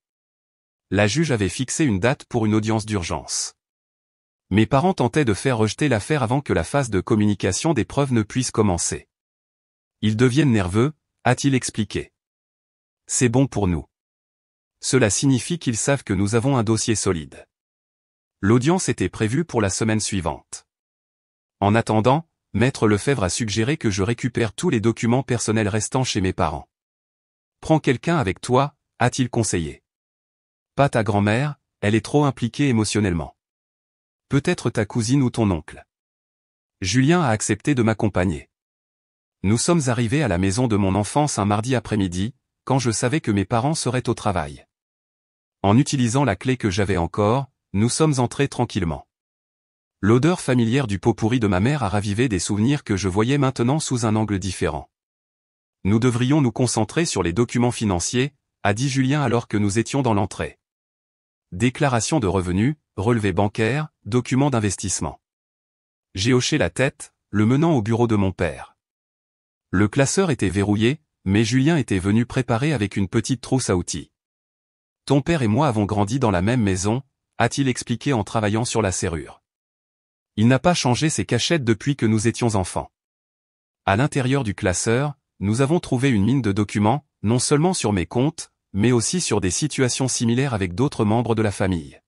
La juge avait fixé une date pour une audience d'urgence. Mes parents tentaient de faire rejeter l'affaire avant que la phase de communication des preuves ne puisse commencer. Ils deviennent nerveux, a-t-il expliqué. C'est bon pour nous. Cela signifie qu'ils savent que nous avons un dossier solide. L'audience était prévue pour la semaine suivante. En attendant, Maître Lefebvre a suggéré que je récupère tous les documents personnels restants chez mes parents. Prends quelqu'un avec toi, a-t-il conseillé. Pas ta grand-mère, elle est trop impliquée émotionnellement. Peut-être ta cousine ou ton oncle. Julien a accepté de m'accompagner. Nous sommes arrivés à la maison de mon enfance un mardi après-midi, quand je savais que mes parents seraient au travail. En utilisant la clé que j'avais encore, nous sommes entrés tranquillement. L'odeur familière du pot pourri de ma mère a ravivé des souvenirs que je voyais maintenant sous un angle différent. Nous devrions nous concentrer sur les documents financiers, a dit Julien alors que nous étions dans l'entrée. Déclaration de revenus, relevé bancaire, documents d'investissement. J'ai hoché la tête, le menant au bureau de mon père. Le classeur était verrouillé, mais Julien était venu préparer avec une petite trousse à outils. Ton père et moi avons grandi dans la même maison, a-t-il expliqué en travaillant sur la serrure. Il n'a pas changé ses cachettes depuis que nous étions enfants. À l'intérieur du classeur, nous avons trouvé une mine de documents, non seulement sur mes comptes, mais aussi sur des situations similaires avec d'autres membres de la famille.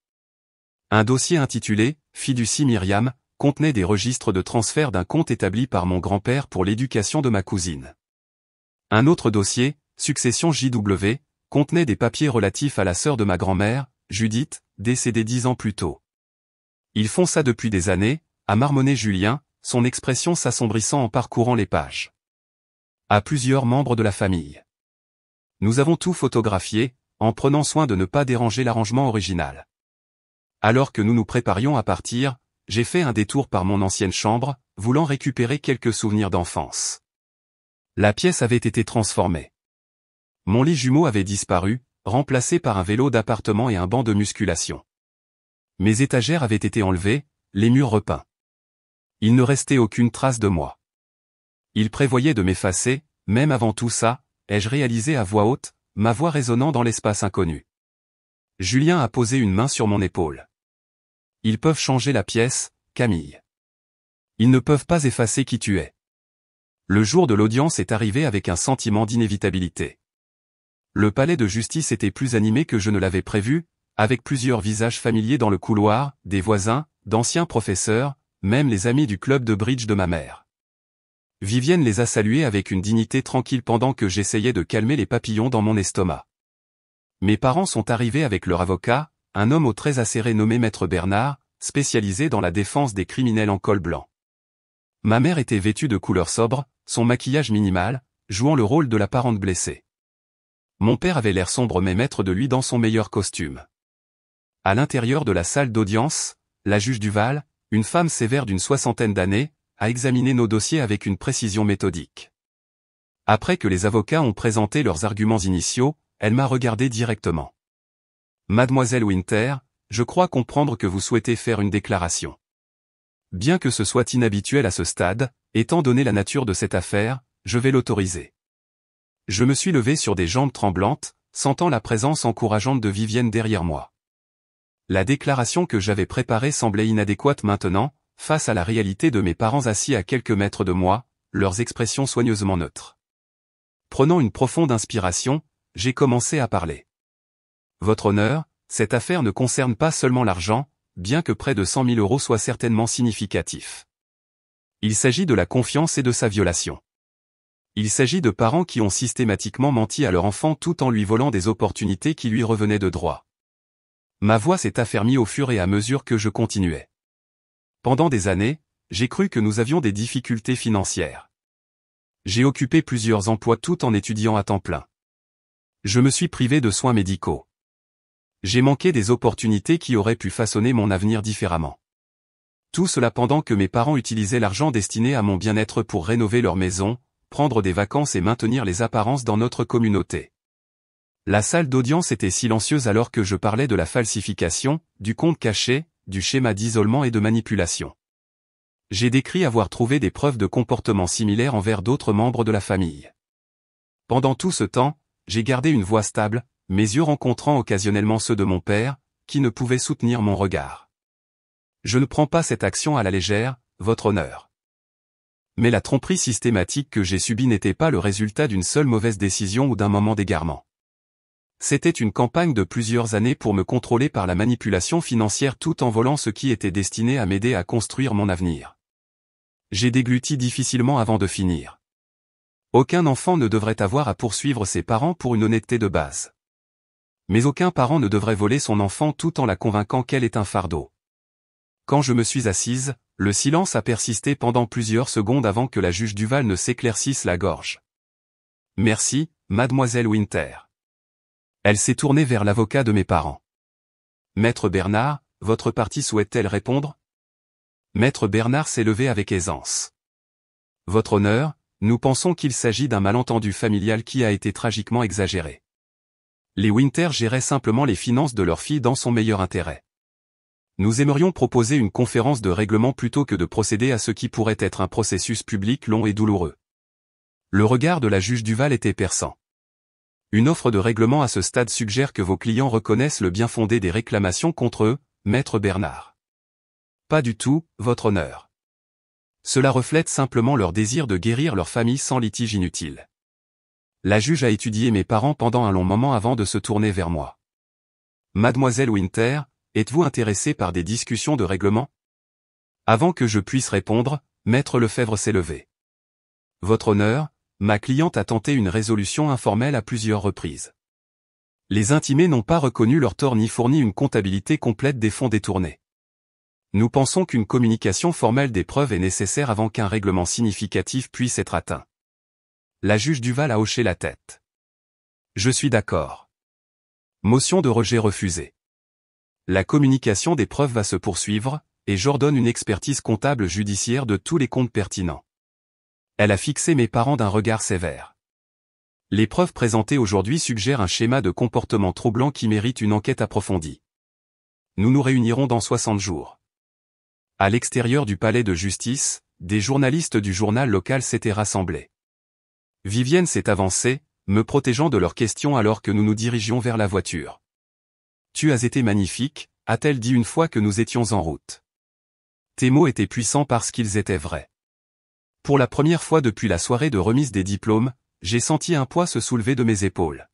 Un dossier intitulé « Fiducie Myriam » contenait des registres de transfert d'un compte établi par mon grand-père pour l'éducation de ma cousine. Un autre dossier, « Succession JW », contenait des papiers relatifs à la sœur de ma grand-mère, Judith, décédée 10 ans plus tôt. Ils font ça depuis des années, a marmonné Julien, son expression s'assombrissant en parcourant les pages. À plusieurs membres de la famille. Nous avons tout photographié, en prenant soin de ne pas déranger l'arrangement original. Alors que nous nous préparions à partir, j'ai fait un détour par mon ancienne chambre, voulant récupérer quelques souvenirs d'enfance. La pièce avait été transformée. Mon lit jumeau avait disparu, remplacé par un vélo d'appartement et un banc de musculation. Mes étagères avaient été enlevées, les murs repeints. Il ne restait aucune trace de moi. Il prévoyait de m'effacer, même avant tout ça, ai-je réalisé à voix haute, ma voix résonnant dans l'espace inconnu. Julien a posé une main sur mon épaule. Ils peuvent changer la pièce, Camille. Ils ne peuvent pas effacer qui tu es. Le jour de l'audience est arrivé avec un sentiment d'inévitabilité. Le palais de justice était plus animé que je ne l'avais prévu, avec plusieurs visages familiers dans le couloir, des voisins, d'anciens professeurs, même les amis du club de bridge de ma mère. Vivienne les a salués avec une dignité tranquille pendant que j'essayais de calmer les papillons dans mon estomac. Mes parents sont arrivés avec leur avocat, un homme au très acéré nommé Maître Bernard, spécialisé dans la défense des criminels en col blanc. Ma mère était vêtue de couleur sobre, son maquillage minimal, jouant le rôle de la parente blessée. Mon père avait l'air sombre mais maître de lui dans son meilleur costume. À l'intérieur de la salle d'audience, la juge Duval, une femme sévère d'une 60aine d'années, a examiné nos dossiers avec une précision méthodique. Après que les avocats ont présenté leurs arguments initiaux, elle m'a regardé directement. Mademoiselle Winter, je crois comprendre que vous souhaitez faire une déclaration. Bien que ce soit inhabituel à ce stade, étant donné la nature de cette affaire, je vais l'autoriser. Je me suis levé sur des jambes tremblantes, sentant la présence encourageante de Vivienne derrière moi. La déclaration que j'avais préparée semblait inadéquate maintenant, face à la réalité de mes parents assis à quelques mètres de moi, leurs expressions soigneusement neutres. Prenant une profonde inspiration, j'ai commencé à parler. Votre honneur, cette affaire ne concerne pas seulement l'argent, bien que près de 100 000 € soit certainement significatif. Il s'agit de la confiance et de sa violation. Il s'agit de parents qui ont systématiquement menti à leur enfant tout en lui volant des opportunités qui lui revenaient de droit. Ma voix s'est affermie au fur et à mesure que je continuais. Pendant des années, j'ai cru que nous avions des difficultés financières. J'ai occupé plusieurs emplois tout en étudiant à temps plein. Je me suis privé de soins médicaux. J'ai manqué des opportunités qui auraient pu façonner mon avenir différemment. Tout cela pendant que mes parents utilisaient l'argent destiné à mon bien-être pour rénover leur maison, prendre des vacances et maintenir les apparences dans notre communauté. La salle d'audience était silencieuse alors que je parlais de la falsification, du compte caché, du schéma d'isolement et de manipulation. J'ai décrit avoir trouvé des preuves de comportements similaires envers d'autres membres de la famille. Pendant tout ce temps, j'ai gardé une voix stable, mes yeux rencontrant occasionnellement ceux de mon père, qui ne pouvait soutenir mon regard. Je ne prends pas cette action à la légère, votre honneur. Mais la tromperie systématique que j'ai subie n'était pas le résultat d'une seule mauvaise décision ou d'un moment d'égarement. C'était une campagne de plusieurs années pour me contrôler par la manipulation financière tout en volant ce qui était destiné à m'aider à construire mon avenir. J'ai dégluti difficilement avant de finir. Aucun enfant ne devrait avoir à poursuivre ses parents pour une honnêteté de base. Mais aucun parent ne devrait voler son enfant tout en la convainquant qu'elle est un fardeau. Quand je me suis assise, le silence a persisté pendant plusieurs secondes avant que la juge Duval ne s'éclaircisse la gorge. Merci, mademoiselle Winter. Elle s'est tournée vers l'avocat de mes parents. Maître Bernard, votre partie souhaite-t-elle répondre? Maître Bernard s'est levé avec aisance. Votre honneur, nous pensons qu'il s'agit d'un malentendu familial qui a été tragiquement exagéré. Les Winter géraient simplement les finances de leur fille dans son meilleur intérêt. Nous aimerions proposer une conférence de règlement plutôt que de procéder à ce qui pourrait être un processus public long et douloureux. Le regard de la juge Duval était perçant. Une offre de règlement à ce stade suggère que vos clients reconnaissent le bien fondé des réclamations contre eux, maître Bernard. Pas du tout, votre honneur. Cela reflète simplement leur désir de guérir leur famille sans litige inutile. La juge a étudié mes parents pendant un long moment avant de se tourner vers moi. Mademoiselle Winter, êtes-vous intéressée par des discussions de règlement? Avant que je puisse répondre, maître Lefebvre s'est levé. Votre honneur, ma cliente a tenté une résolution informelle à plusieurs reprises. Les intimés n'ont pas reconnu leur tort ni fourni une comptabilité complète des fonds détournés. Nous pensons qu'une communication formelle des preuves est nécessaire avant qu'un règlement significatif puisse être atteint. La juge Duval a hoché la tête. Je suis d'accord. Motion de rejet refusée. La communication des preuves va se poursuivre, et j'ordonne une expertise comptable judiciaire de tous les comptes pertinents. Elle a fixé mes parents d'un regard sévère. Les preuves présentées aujourd'hui suggèrent un schéma de comportement troublant qui mérite une enquête approfondie. Nous nous réunirons dans 60 jours. À l'extérieur du palais de justice, des journalistes du journal local s'étaient rassemblés. Vivienne s'est avancée, me protégeant de leurs questions alors que nous nous dirigions vers la voiture. « Tu as été magnifique », a-t-elle dit une fois que nous étions en route. Tes mots étaient puissants parce qu'ils étaient vrais. Pour la première fois depuis la soirée de remise des diplômes, j'ai senti un poids se soulever de mes épaules.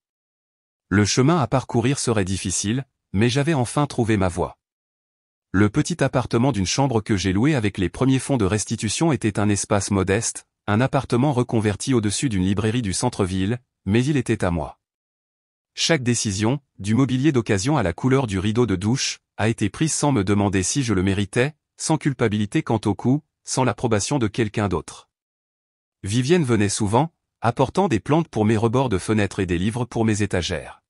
Le chemin à parcourir serait difficile, mais j'avais enfin trouvé ma voie. Le petit appartement d'une chambre que j'ai loué avec les premiers fonds de restitution était un espace modeste, un appartement reconverti au-dessus d'une librairie du centre-ville, mais il était à moi. Chaque décision, du mobilier d'occasion à la couleur du rideau de douche, a été prise sans me demander si je le méritais, sans culpabilité quant au coût, sans l'approbation de quelqu'un d'autre. Vivienne venait souvent, apportant des plantes pour mes rebords de fenêtres et des livres pour mes étagères.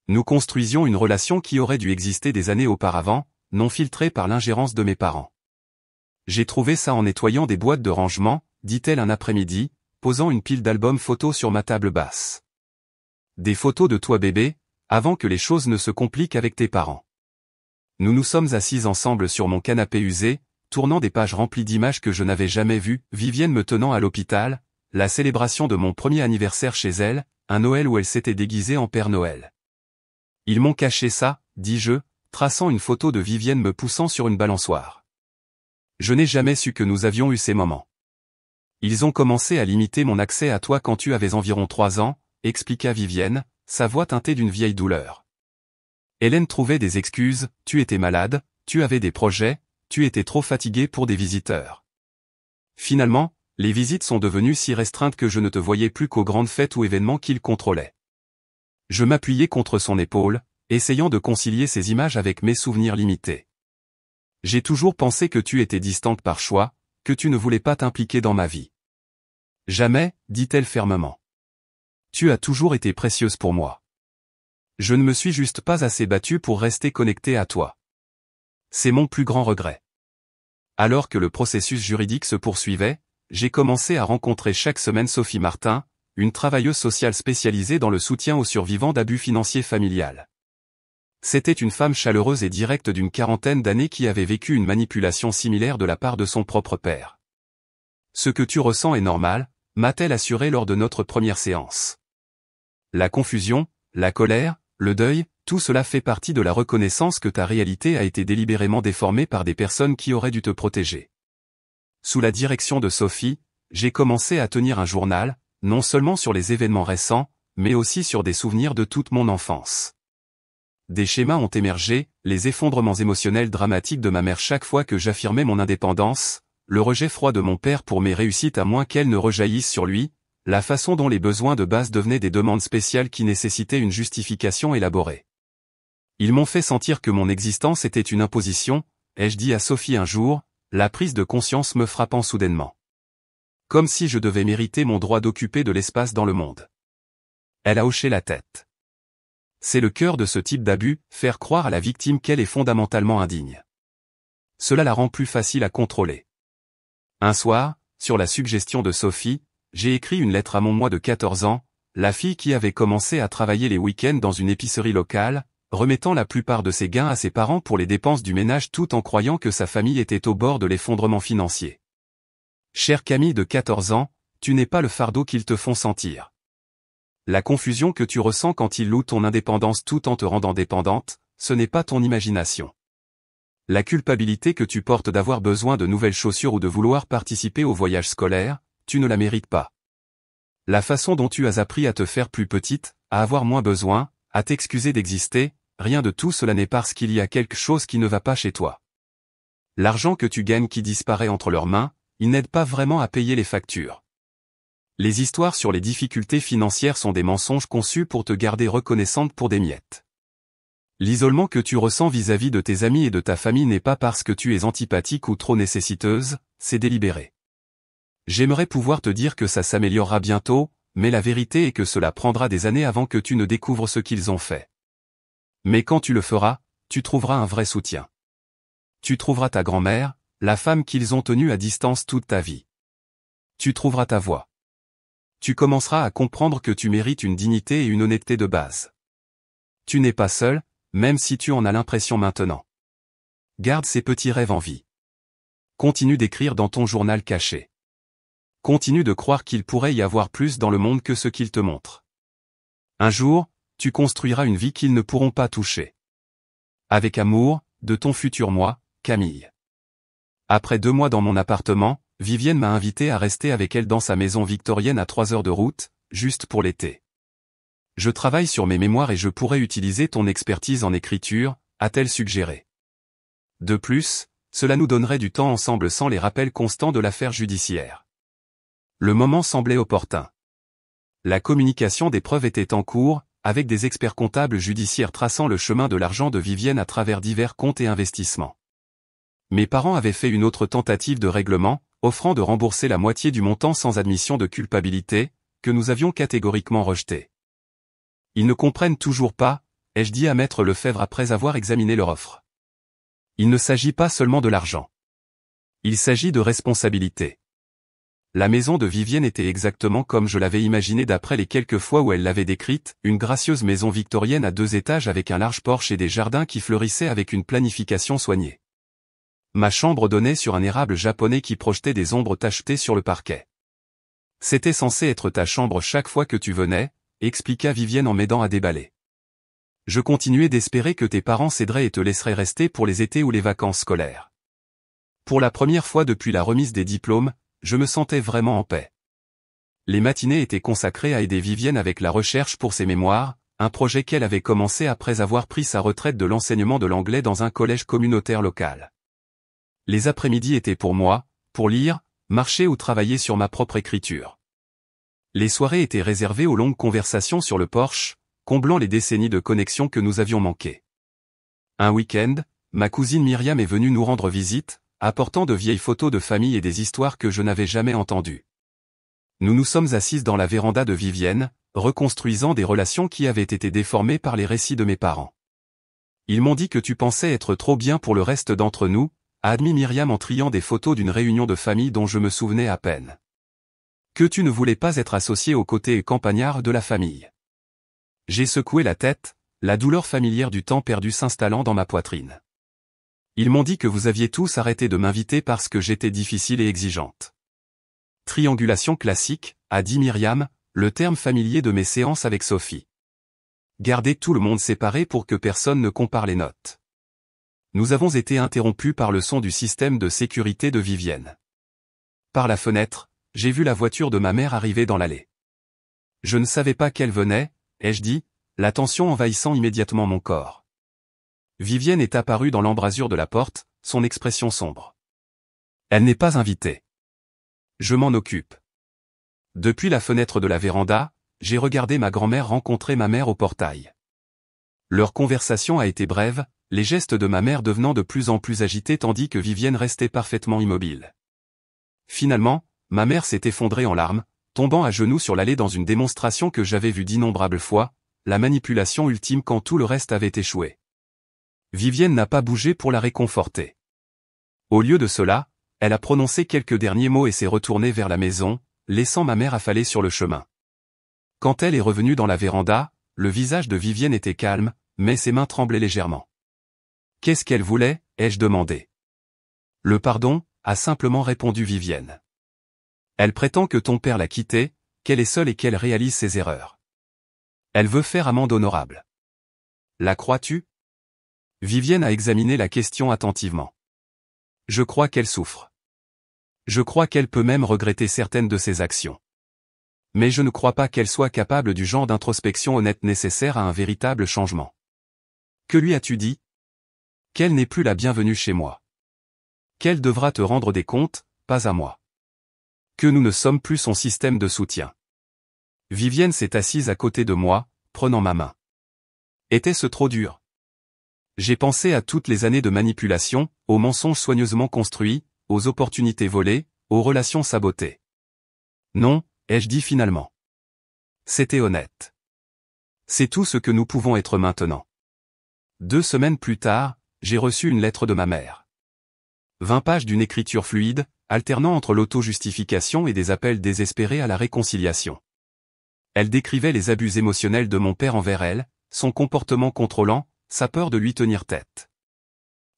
Nous construisions une relation qui aurait dû exister des années auparavant, non filtrée par l'ingérence de mes parents. J'ai trouvé ça en nettoyant des boîtes de rangement, dit-elle un après-midi, posant une pile d'albums photos sur ma table basse. Des photos de toi bébé, avant que les choses ne se compliquent avec tes parents. Nous nous sommes assis ensemble sur mon canapé usé, tournant des pages remplies d'images que je n'avais jamais vues, Vivienne me tenant à l'hôpital, la célébration de mon premier anniversaire chez elle, un Noël où elle s'était déguisée en Père Noël. Ils m'ont caché ça, dis-je, traçant une photo de Vivienne me poussant sur une balançoire. Je n'ai jamais su que nous avions eu ces moments. Ils ont commencé à limiter mon accès à toi quand tu avais environ 3 ans, expliqua Vivienne, sa voix teintée d'une vieille douleur. Hélène trouvait des excuses, tu étais malade, tu avais des projets, tu étais trop fatigué pour des visiteurs. Finalement, les visites sont devenues si restreintes que je ne te voyais plus qu'aux grandes fêtes ou événements qu'il contrôlait. Je m'appuyais contre son épaule, essayant de concilier ces images avec mes souvenirs limités. J'ai toujours pensé que tu étais distante par choix, que tu ne voulais pas t'impliquer dans ma vie. Jamais, dit-elle fermement. Tu as toujours été précieuse pour moi. Je ne me suis juste pas assez battue pour rester connectée à toi. C'est mon plus grand regret. Alors que le processus juridique se poursuivait, j'ai commencé à rencontrer chaque semaine Sophie Martin, une travailleuse sociale spécialisée dans le soutien aux survivants d'abus financiers familial. C'était une femme chaleureuse et directe d'une 40aine d'années qui avait vécu une manipulation similaire de la part de son propre père. Ce que tu ressens est normal, m'a-t-elle assuré lors de notre première séance. La confusion, la colère, le deuil, tout cela fait partie de la reconnaissance que ta réalité a été délibérément déformée par des personnes qui auraient dû te protéger. Sous la direction de Sophie, j'ai commencé à tenir un journal, non seulement sur les événements récents, mais aussi sur des souvenirs de toute mon enfance. Des schémas ont émergé, les effondrements émotionnels dramatiques de ma mère chaque fois que j'affirmais mon indépendance, le rejet froid de mon père pour mes réussites à moins qu'elles ne rejaillissent sur lui, la façon dont les besoins de base devenaient des demandes spéciales qui nécessitaient une justification élaborée. Ils m'ont fait sentir que mon existence était une imposition, ai-je dit à Sophie un jour, la prise de conscience me frappant soudainement. Comme si je devais mériter mon droit d'occuper de l'espace dans le monde. Elle a hoché la tête. C'est le cœur de ce type d'abus, faire croire à la victime qu'elle est fondamentalement indigne. Cela la rend plus facile à contrôler. Un soir, sur la suggestion de Sophie, j'ai écrit une lettre à mon moi de 14 ans, la fille qui avait commencé à travailler les week-ends dans une épicerie locale, remettant la plupart de ses gains à ses parents pour les dépenses du ménage tout en croyant que sa famille était au bord de l'effondrement financier. Chère Camille de 14 ans, tu n'es pas le fardeau qu'ils te font sentir. La confusion que tu ressens quand ils louent ton indépendance tout en te rendant dépendante, ce n'est pas ton imagination. La culpabilité que tu portes d'avoir besoin de nouvelles chaussures ou de vouloir participer au voyage scolaire, tu ne la mérites pas. La façon dont tu as appris à te faire plus petite, à avoir moins besoin, à t'excuser d'exister, rien de tout cela n'est parce qu'il y a quelque chose qui ne va pas chez toi. L'argent que tu gagnes qui disparaît entre leurs mains, il n'aide pas vraiment à payer les factures. Les histoires sur les difficultés financières sont des mensonges conçus pour te garder reconnaissante pour des miettes. L'isolement que tu ressens vis-à-vis de tes amis et de ta famille n'est pas parce que tu es antipathique ou trop nécessiteuse, c'est délibéré. J'aimerais pouvoir te dire que ça s'améliorera bientôt, mais la vérité est que cela prendra des années avant que tu ne découvres ce qu'ils ont fait. Mais quand tu le feras, tu trouveras un vrai soutien. Tu trouveras ta grand-mère, la femme qu'ils ont tenue à distance toute ta vie. Tu trouveras ta voix. Tu commenceras à comprendre que tu mérites une dignité et une honnêteté de base. Tu n'es pas seul, même si tu en as l'impression maintenant. Garde ces petits rêves en vie. Continue d'écrire dans ton journal caché. Continue de croire qu'il pourrait y avoir plus dans le monde que ce qu'il te montre. Un jour, tu construiras une vie qu'ils ne pourront pas toucher. Avec amour, de ton futur moi, Camille. Après 2 mois dans mon appartement, Vivienne m'a invité à rester avec elle dans sa maison victorienne à 3 heures de route, juste pour l'été. Je travaille sur mes mémoires et je pourrais utiliser ton expertise en écriture, a-t-elle suggéré. De plus, cela nous donnerait du temps ensemble sans les rappels constants de l'affaire judiciaire. Le moment semblait opportun. La communication des preuves était en cours, avec des experts comptables judiciaires traçant le chemin de l'argent de Vivienne à travers divers comptes et investissements. Mes parents avaient fait une autre tentative de règlement, offrant de rembourser la moitié du montant sans admission de culpabilité, que nous avions catégoriquement rejeté. Ils ne comprennent toujours pas, ai-je dit à Maître Lefebvre après avoir examiné leur offre. Il ne s'agit pas seulement de l'argent. Il s'agit de responsabilité. La maison de Vivienne était exactement comme je l'avais imaginé d'après les quelques fois où elle l'avait décrite, une gracieuse maison victorienne à 2 étages avec un large porche et des jardins qui fleurissaient avec une planification soignée. Ma chambre donnait sur un érable japonais qui projetait des ombres tachetées sur le parquet. C'était censé être ta chambre chaque fois que tu venais, expliqua Vivienne en m'aidant à déballer. Je continuais d'espérer que tes parents s'aideraient et te laisseraient rester pour les étés ou les vacances scolaires. Pour la première fois depuis la remise des diplômes, je me sentais vraiment en paix. Les matinées étaient consacrées à aider Vivienne avec la recherche pour ses mémoires, un projet qu'elle avait commencé après avoir pris sa retraite de l'enseignement de l'anglais dans un collège communautaire local. Les après-midi étaient pour moi, pour lire, marcher ou travailler sur ma propre écriture. Les soirées étaient réservées aux longues conversations sur le porche, comblant les décennies de connexion que nous avions manquées. Un week-end, ma cousine Myriam est venue nous rendre visite, apportant de vieilles photos de famille et des histoires que je n'avais jamais entendues. Nous nous sommes assises dans la véranda de Vivienne, reconstruisant des relations qui avaient été déformées par les récits de mes parents. Ils m'ont dit que tu pensais être trop bien pour le reste d'entre nous, a admis Myriam en triant des photos d'une réunion de famille dont je me souvenais à peine. Que tu ne voulais pas être associé au côté campagnard de la famille. J'ai secoué la tête, la douleur familière du temps perdu s'installant dans ma poitrine. Ils m'ont dit que vous aviez tous arrêté de m'inviter parce que j'étais difficile et exigeante. Triangulation classique, a dit Myriam, le terme familier de mes séances avec Sophie. Gardez tout le monde séparé pour que personne ne compare les notes. Nous avons été interrompus par le son du système de sécurité de Vivienne. Par la fenêtre, j'ai vu la voiture de ma mère arriver dans l'allée. Je ne savais pas qu'elle venait, ai-je dit, la tension envahissant immédiatement mon corps. Vivienne est apparue dans l'embrasure de la porte, son expression sombre. Elle n'est pas invitée. Je m'en occupe. Depuis la fenêtre de la véranda, j'ai regardé ma grand-mère rencontrer ma mère au portail. Leur conversation a été brève, les gestes de ma mère devenant de plus en plus agités tandis que Vivienne restait parfaitement immobile. Finalement, ma mère s'est effondrée en larmes, tombant à genoux sur l'allée dans une démonstration que j'avais vue d'innombrables fois, la manipulation ultime quand tout le reste avait échoué. Vivienne n'a pas bougé pour la réconforter. Au lieu de cela, elle a prononcé quelques derniers mots et s'est retournée vers la maison, laissant ma mère affaler sur le chemin. Quand elle est revenue dans la véranda, le visage de Vivienne était calme, mais ses mains tremblaient légèrement. Qu'est-ce qu'elle voulait, ai-je demandé. Le pardon, a simplement répondu Vivienne. Elle prétend que ton père l'a quittée, qu'elle est seule et qu'elle réalise ses erreurs. Elle veut faire amende honorable. La crois-tu? Vivienne a examiné la question attentivement. Je crois qu'elle souffre. Je crois qu'elle peut même regretter certaines de ses actions. Mais je ne crois pas qu'elle soit capable du genre d'introspection honnête nécessaire à un véritable changement. Que lui as-tu dit? Qu'elle n'est plus la bienvenue chez moi. Qu'elle devra te rendre des comptes, pas à moi. Que nous ne sommes plus son système de soutien. Vivienne s'est assise à côté de moi, prenant ma main. Était-ce trop dur? J'ai pensé à toutes les années de manipulation, aux mensonges soigneusement construits, aux opportunités volées, aux relations sabotées. Non, ai-je dit finalement. C'était honnête. C'est tout ce que nous pouvons être maintenant. 2 semaines plus tard, j'ai reçu une lettre de ma mère. 20 pages d'une écriture fluide, alternant entre l'auto-justification et des appels désespérés à la réconciliation. Elle décrivait les abus émotionnels de mon père envers elle, son comportement contrôlant, sa peur de lui tenir tête.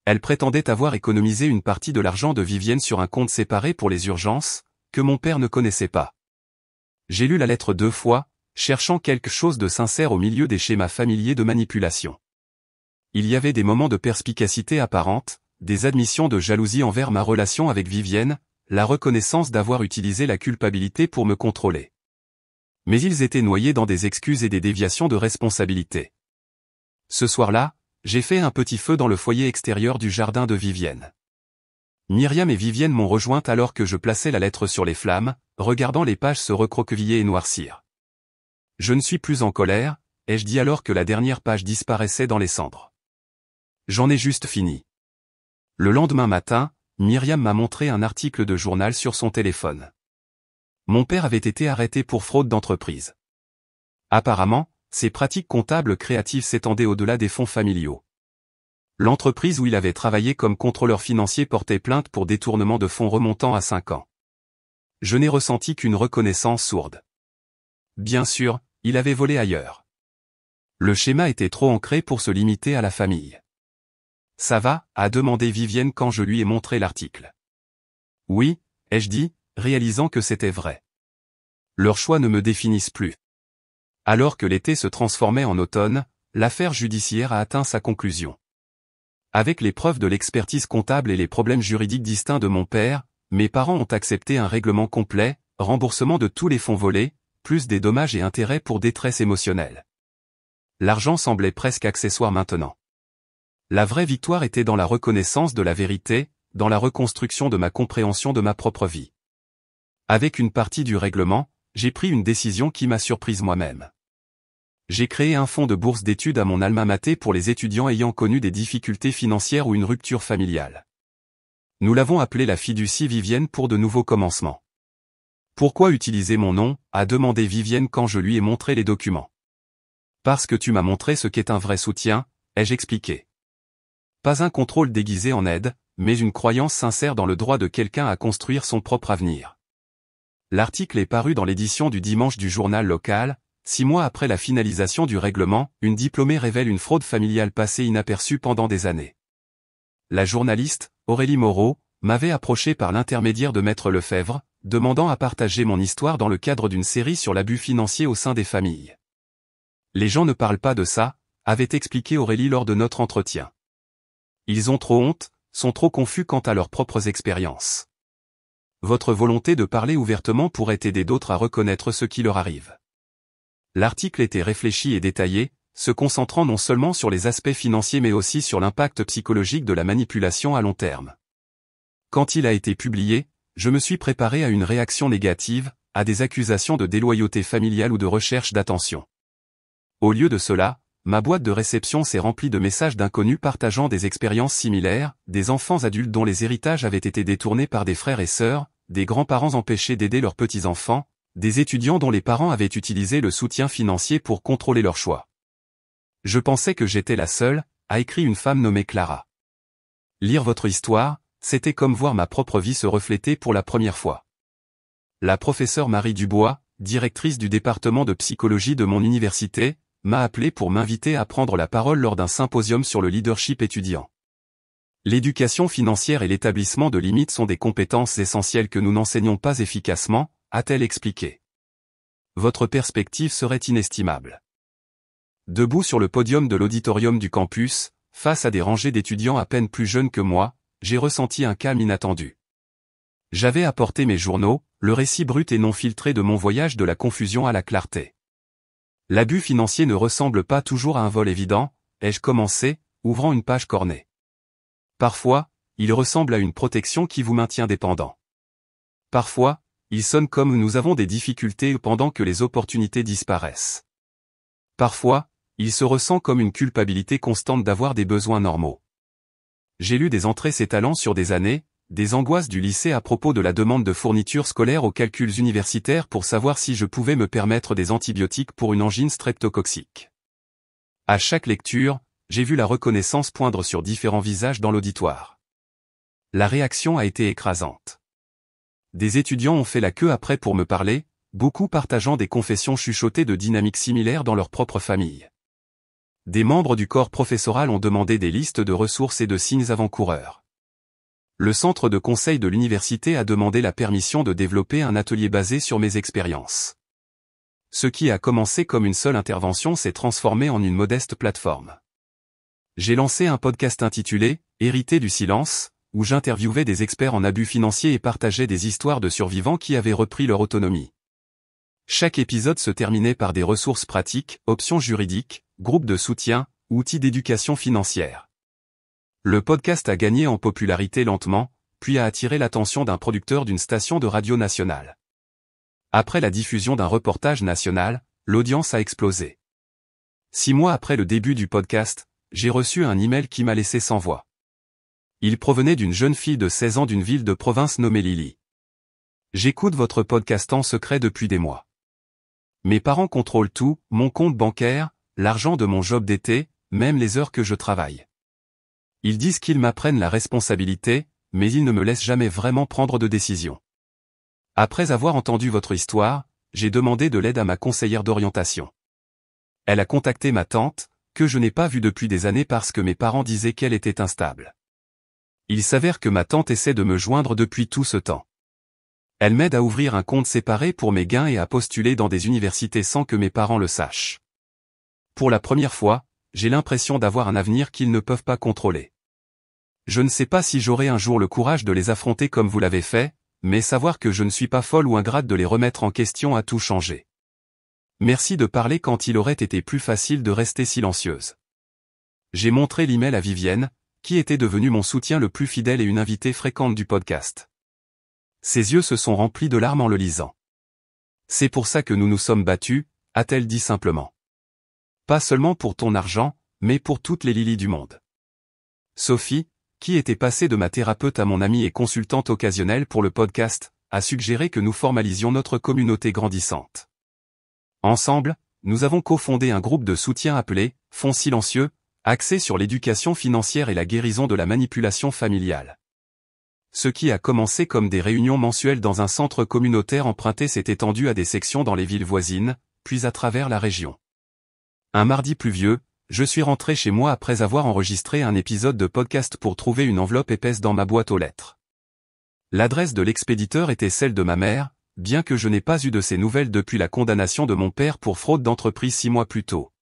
Elle prétendait avoir économisé une partie de l'argent de Vivienne sur un compte séparé pour les urgences, que mon père ne connaissait pas. J'ai lu la lettre 2 fois, cherchant quelque chose de sincère au milieu des schémas familiers de manipulation. Il y avait des moments de perspicacité apparente, des admissions de jalousie envers ma relation avec Vivienne, la reconnaissance d'avoir utilisé la culpabilité pour me contrôler. Mais ils étaient noyés dans des excuses et des déviations de responsabilité. Ce soir-là, j'ai fait un petit feu dans le foyer extérieur du jardin de Vivienne. Myriam et Vivienne m'ont rejointe alors que je plaçais la lettre sur les flammes, regardant les pages se recroqueviller et noircir. Je ne suis plus en colère, ai-je dit alors que la dernière page disparaissait dans les cendres. J'en ai juste fini. Le lendemain matin, Myriam m'a montré un article de journal sur son téléphone. Mon père avait été arrêté pour fraude d'entreprise. Apparemment, ses pratiques comptables créatives s'étendaient au-delà des fonds familiaux. L'entreprise où il avait travaillé comme contrôleur financier portait plainte pour détournement de fonds remontant à 5 ans. Je n'ai ressenti qu'une reconnaissance sourde. Bien sûr, il avait volé ailleurs. Le schéma était trop ancré pour se limiter à la famille. Ça va, a demandé Vivienne quand je lui ai montré l'article. Oui, ai-je dit, réalisant que c'était vrai. Leurs choix ne me définissent plus. Alors que l'été se transformait en automne, l'affaire judiciaire a atteint sa conclusion. Avec les preuves de l'expertise comptable et les problèmes juridiques distincts de mon père, mes parents ont accepté un règlement complet, remboursement de tous les fonds volés, plus des dommages et intérêts pour détresse émotionnelle. L'argent semblait presque accessoire maintenant. La vraie victoire était dans la reconnaissance de la vérité, dans la reconstruction de ma compréhension de ma propre vie. Avec une partie du règlement, j'ai pris une décision qui m'a surprise moi-même. J'ai créé un fonds de bourse d'études à mon alma mater pour les étudiants ayant connu des difficultés financières ou une rupture familiale. Nous l'avons appelé la fiducie Vivienne pour de nouveaux commencements. Pourquoi utiliser mon nom, a demandé Vivienne quand je lui ai montré les documents. Parce que tu m'as montré ce qu'est un vrai soutien, ai-je expliqué. Pas un contrôle déguisé en aide, mais une croyance sincère dans le droit de quelqu'un à construire son propre avenir. L'article est paru dans l'édition du dimanche du journal local. 6 mois après la finalisation du règlement, une diplômée révèle une fraude familiale passée inaperçue pendant des années. La journaliste, Aurélie Moreau, m'avait approché par l'intermédiaire de Maître Lefebvre, demandant à partager mon histoire dans le cadre d'une série sur l'abus financier au sein des familles. Les gens ne parlent pas de ça, avait expliqué Aurélie lors de notre entretien. Ils ont trop honte, sont trop confus quant à leurs propres expériences. Votre volonté de parler ouvertement pourrait aider d'autres à reconnaître ce qui leur arrive. L'article était réfléchi et détaillé, se concentrant non seulement sur les aspects financiers mais aussi sur l'impact psychologique de la manipulation à long terme. Quand il a été publié, je me suis préparé à une réaction négative, à des accusations de déloyauté familiale ou de recherche d'attention. Au lieu de cela, ma boîte de réception s'est remplie de messages d'inconnus partageant des expériences similaires, des enfants adultes dont les héritages avaient été détournés par des frères et sœurs, des grands-parents empêchés d'aider leurs petits-enfants, des étudiants dont les parents avaient utilisé le soutien financier pour contrôler leurs choix. Je pensais que j'étais la seule, a écrit une femme nommée Clara. Lire votre histoire, c'était comme voir ma propre vie se refléter pour la première fois. La professeure Marie Dubois, directrice du département de psychologie de mon université, m'a appelé pour m'inviter à prendre la parole lors d'un symposium sur le leadership étudiant. L'éducation financière et l'établissement de limites sont des compétences essentielles que nous n'enseignons pas efficacement, a-t-elle expliqué. Votre perspective serait inestimable. Debout sur le podium de l'auditorium du campus, face à des rangées d'étudiants à peine plus jeunes que moi, j'ai ressenti un calme inattendu. J'avais apporté mes journaux, le récit brut et non filtré de mon voyage de la confusion à la clarté. L'abus financier ne ressemble pas toujours à un vol évident, ai-je commencé, ouvrant une page cornée. Parfois, il ressemble à une protection qui vous maintient dépendant. Parfois, il sonne comme nous avons des difficultés pendant que les opportunités disparaissent. Parfois, il se ressent comme une culpabilité constante d'avoir des besoins normaux. J'ai lu des entrées s'étalant sur des années, des angoisses du lycée à propos de la demande de fournitures scolaires aux calculs universitaires pour savoir si je pouvais me permettre des antibiotiques pour une angine streptococcique. À chaque lecture, j'ai vu la reconnaissance poindre sur différents visages dans l'auditoire. La réaction a été écrasante. Des étudiants ont fait la queue après pour me parler, beaucoup partageant des confessions chuchotées de dynamiques similaires dans leur propre famille. Des membres du corps professoral ont demandé des listes de ressources et de signes avant-coureurs. Le centre de conseil de l'université a demandé la permission de développer un atelier basé sur mes expériences. Ce qui a commencé comme une seule intervention s'est transformé en une modeste plateforme. J'ai lancé un podcast intitulé « Hérité du silence », où j'interviewais des experts en abus financiers et partageais des histoires de survivants qui avaient repris leur autonomie. Chaque épisode se terminait par des ressources pratiques, options juridiques, groupes de soutien, outils d'éducation financière. Le podcast a gagné en popularité lentement, puis a attiré l'attention d'un producteur d'une station de radio nationale. Après la diffusion d'un reportage national, l'audience a explosé. 6 mois après le début du podcast, j'ai reçu un email qui m'a laissé sans voix. Il provenait d'une jeune fille de 16 ans d'une ville de province nommée Lily. J'écoute votre podcast en secret depuis des mois. Mes parents contrôlent tout, mon compte bancaire, l'argent de mon job d'été, même les heures que je travaille. Ils disent qu'ils m'apprennent la responsabilité, mais ils ne me laissent jamais vraiment prendre de décision. Après avoir entendu votre histoire, j'ai demandé de l'aide à ma conseillère d'orientation. Elle a contacté ma tante, que je n'ai pas vue depuis des années parce que mes parents disaient qu'elle était instable. Il s'avère que ma tante essaie de me joindre depuis tout ce temps. Elle m'aide à ouvrir un compte séparé pour mes gains et à postuler dans des universités sans que mes parents le sachent. Pour la première fois, j'ai l'impression d'avoir un avenir qu'ils ne peuvent pas contrôler. Je ne sais pas si j'aurai un jour le courage de les affronter comme vous l'avez fait, mais savoir que je ne suis pas folle ou ingrate de les remettre en question a tout changé. Merci de parler quand il aurait été plus facile de rester silencieuse. J'ai montré l'email à Vivienne, qui était devenue mon soutien le plus fidèle et une invitée fréquente du podcast. Ses yeux se sont remplis de larmes en le lisant. C'est pour ça que nous nous sommes battus, a-t-elle dit simplement. Pas seulement pour ton argent, mais pour toutes les Lily du monde. Sophie, qui était passée de ma thérapeute à mon amie et consultante occasionnelle pour le podcast, a suggéré que nous formalisions notre communauté grandissante. Ensemble, nous avons cofondé un groupe de soutien appelé « Fonds silencieux », axé sur l'éducation financière et la guérison de la manipulation familiale. Ce qui a commencé comme des réunions mensuelles dans un centre communautaire emprunté s'est étendu à des sections dans les villes voisines, puis à travers la région. Un mardi pluvieux, je suis rentré chez moi après avoir enregistré un épisode de podcast pour trouver une enveloppe épaisse dans ma boîte aux lettres. L'adresse de l'expéditeur était celle de ma mère, bien que je n'ai pas eu de ses nouvelles depuis la condamnation de mon père pour fraude d'entreprise 6 mois plus tôt.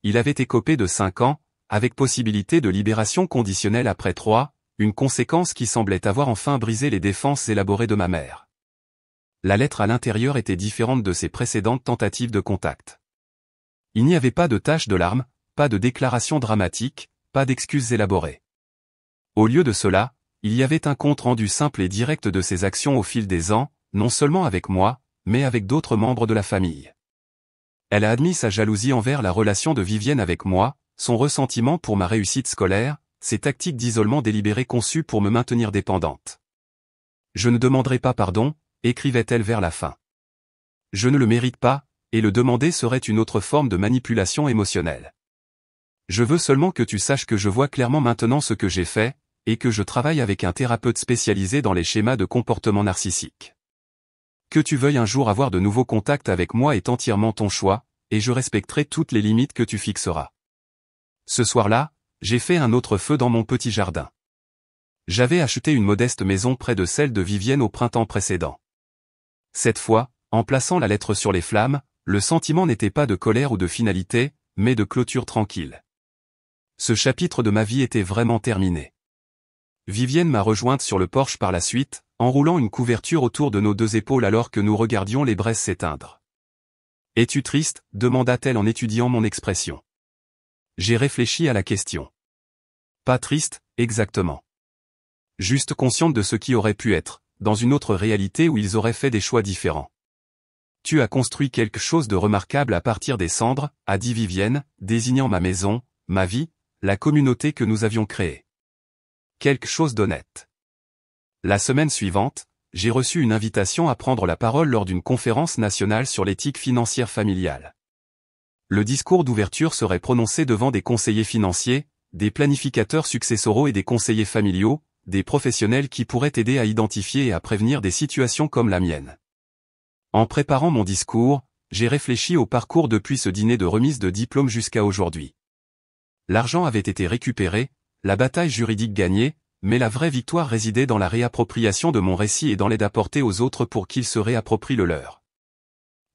Il avait écopé de 5 ans, avec possibilité de libération conditionnelle après 3, une conséquence qui semblait avoir enfin brisé les défenses élaborées de ma mère. La lettre à l'intérieur était différente de ses précédentes tentatives de contact. Il n'y avait pas de taches de larmes, pas de déclaration dramatique, pas d'excuses élaborées. Au lieu de cela, il y avait un compte rendu simple et direct de ses actions au fil des ans, non seulement avec moi, mais avec d'autres membres de la famille. Elle a admis sa jalousie envers la relation de Vivienne avec moi, son ressentiment pour ma réussite scolaire, ses tactiques d'isolement délibérées conçues pour me maintenir dépendante. Je ne demanderai pas pardon, écrivait-elle vers la fin. Je ne le mérite pas, et le demander serait une autre forme de manipulation émotionnelle. Je veux seulement que tu saches que je vois clairement maintenant ce que j'ai fait, et que je travaille avec un thérapeute spécialisé dans les schémas de comportement narcissique. Que tu veuilles un jour avoir de nouveaux contacts avec moi est entièrement ton choix, et je respecterai toutes les limites que tu fixeras. Ce soir-là, j'ai fait un autre feu dans mon petit jardin. J'avais acheté une modeste maison près de celle de Vivienne au printemps précédent. Cette fois, en plaçant la lettre sur les flammes, le sentiment n'était pas de colère ou de finalité, mais de clôture tranquille. Ce chapitre de ma vie était vraiment terminé. Vivienne m'a rejointe sur le porche par la suite, enroulant une couverture autour de nos 2 épaules alors que nous regardions les braises s'éteindre. « Es-tu triste » demanda-t-elle en étudiant mon expression. J'ai réfléchi à la question. Pas triste, exactement. Juste consciente de ce qui aurait pu être, dans une autre réalité où ils auraient fait des choix différents. Tu as construit quelque chose de remarquable à partir des cendres, a dit Vivienne, désignant ma maison, ma vie, la communauté que nous avions créée. Quelque chose d'honnête. La semaine suivante, j'ai reçu une invitation à prendre la parole lors d'une conférence nationale sur l'éthique financière familiale. Le discours d'ouverture serait prononcé devant des conseillers financiers, des planificateurs successoraux et des conseillers familiaux, des professionnels qui pourraient aider à identifier et à prévenir des situations comme la mienne. En préparant mon discours, j'ai réfléchi au parcours depuis ce dîner de remise de diplôme jusqu'à aujourd'hui. L'argent avait été récupéré, la bataille juridique gagnée, mais la vraie victoire résidait dans la réappropriation de mon récit et dans l'aide apportée aux autres pour qu'ils se réapproprient le leur.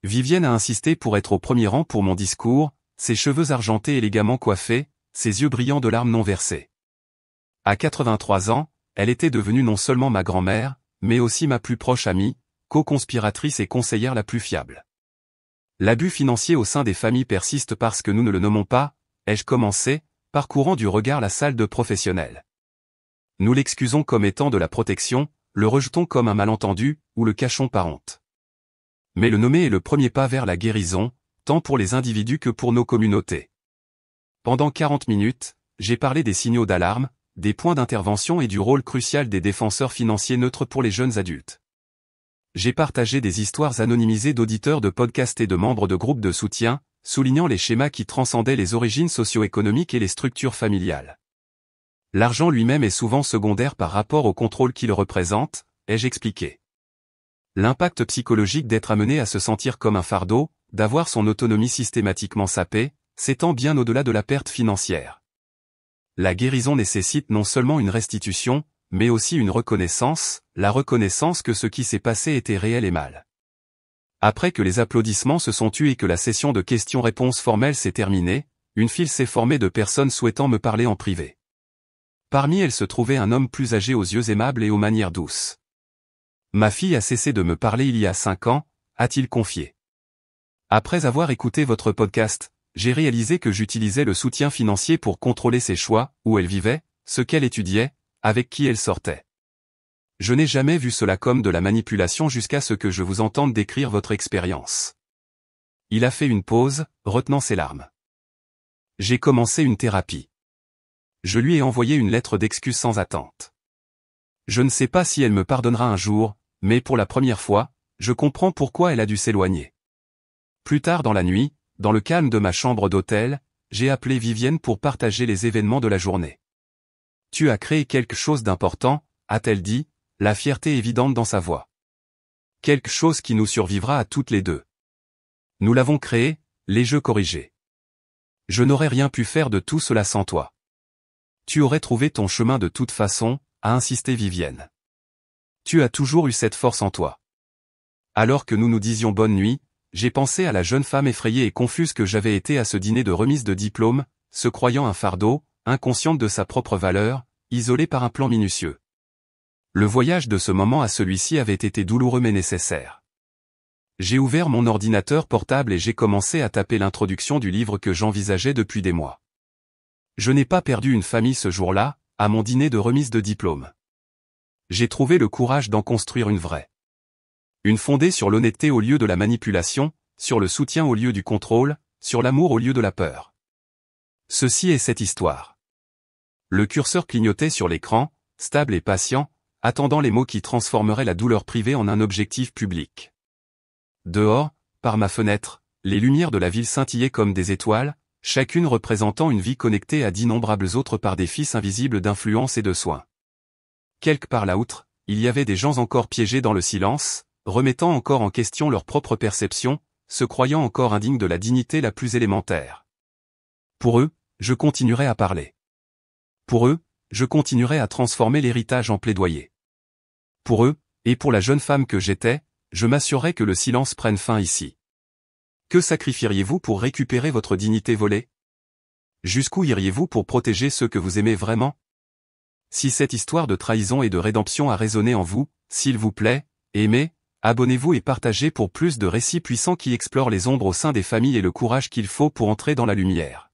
Vivienne a insisté pour être au premier rang pour mon discours, ses cheveux argentés élégamment coiffés, ses yeux brillants de larmes non versées. À 83 ans, elle était devenue non seulement ma grand-mère, mais aussi ma plus proche amie, co-conspiratrice et conseillère la plus fiable. L'abus financier au sein des familles persiste parce que nous ne le nommons pas, ai-je commencé, parcourant du regard la salle de professionnels. Nous l'excusons comme étant de la protection, le rejetons comme un malentendu, ou le cachons par honte. Mais le nommer est le premier pas vers la guérison, tant pour les individus que pour nos communautés. Pendant 40 minutes, j'ai parlé des signaux d'alarme, des points d'intervention et du rôle crucial des défenseurs financiers neutres pour les jeunes adultes. J'ai partagé des histoires anonymisées d'auditeurs de podcasts et de membres de groupes de soutien, soulignant les schémas qui transcendaient les origines socio-économiques et les structures familiales. L'argent lui-même est souvent secondaire par rapport au contrôle qu'il représente, ai-je expliqué. L'impact psychologique d'être amené à se sentir comme un fardeau, d'avoir son autonomie systématiquement sapée, s'étend bien au-delà de la perte financière. La guérison nécessite non seulement une restitution, mais aussi une reconnaissance, la reconnaissance que ce qui s'est passé était réel et mal. Après que les applaudissements se sont tus et que la session de questions-réponses formelles s'est terminée, une file s'est formée de personnes souhaitant me parler en privé. Parmi elles se trouvait un homme plus âgé aux yeux aimables et aux manières douces. Ma fille a cessé de me parler il y a 5 ans, a-t-il confié. Après avoir écouté votre podcast, j'ai réalisé que j'utilisais le soutien financier pour contrôler ses choix, où elle vivait, ce qu'elle étudiait, avec qui elle sortait. Je n'ai jamais vu cela comme de la manipulation jusqu'à ce que je vous entende décrire votre expérience. Il a fait une pause, retenant ses larmes. J'ai commencé une thérapie. Je lui ai envoyé une lettre d'excuse sans attente. Je ne sais pas si elle me pardonnera un jour, mais pour la première fois, je comprends pourquoi elle a dû s'éloigner. Plus tard dans la nuit, dans le calme de ma chambre d'hôtel, j'ai appelé Vivienne pour partager les événements de la journée. Tu as créé quelque chose d'important, a-t-elle dit, la fierté évidente dans sa voix. Quelque chose qui nous survivra à toutes les deux. Nous l'avons créé, les jeux corrigés. Je n'aurais rien pu faire de tout cela sans toi. Tu aurais trouvé ton chemin de toute façon, a insisté Vivienne. Tu as toujours eu cette force en toi. Alors que nous nous disions bonne nuit, j'ai pensé à la jeune femme effrayée et confuse que j'avais été à ce dîner de remise de diplôme, se croyant un fardeau, inconsciente de sa propre valeur, isolée par un plan minutieux. Le voyage de ce moment à celui-ci avait été douloureux mais nécessaire. J'ai ouvert mon ordinateur portable et j'ai commencé à taper l'introduction du livre que j'envisageais depuis des mois. Je n'ai pas perdu une famille ce jour-là, à mon dîner de remise de diplôme. J'ai trouvé le courage d'en construire une vraie. Une fondée sur l'honnêteté au lieu de la manipulation, sur le soutien au lieu du contrôle, sur l'amour au lieu de la peur. Ceci est cette histoire. Le curseur clignotait sur l'écran, stable et patient, attendant les mots qui transformeraient la douleur privée en un objectif public. Dehors, par ma fenêtre, les lumières de la ville scintillaient comme des étoiles, chacune représentant une vie connectée à d'innombrables autres par des fils invisibles d'influence et de soins. Quelque part là-outre, il y avait des gens encore piégés dans le silence, remettant encore en question leur propre perception, se croyant encore indignes de la dignité la plus élémentaire. Pour eux, je continuerai à parler. Pour eux, je continuerai à transformer l'héritage en plaidoyer. Pour eux, et pour la jeune femme que j'étais, je m'assurerai que le silence prenne fin ici. Que sacrifieriez-vous pour récupérer votre dignité volée? Jusqu'où iriez-vous pour protéger ceux que vous aimez vraiment? Si cette histoire de trahison et de rédemption a résonné en vous, s'il vous plaît, aimez, abonnez-vous et partagez pour plus de récits puissants qui explorent les ombres au sein des familles et le courage qu'il faut pour entrer dans la lumière.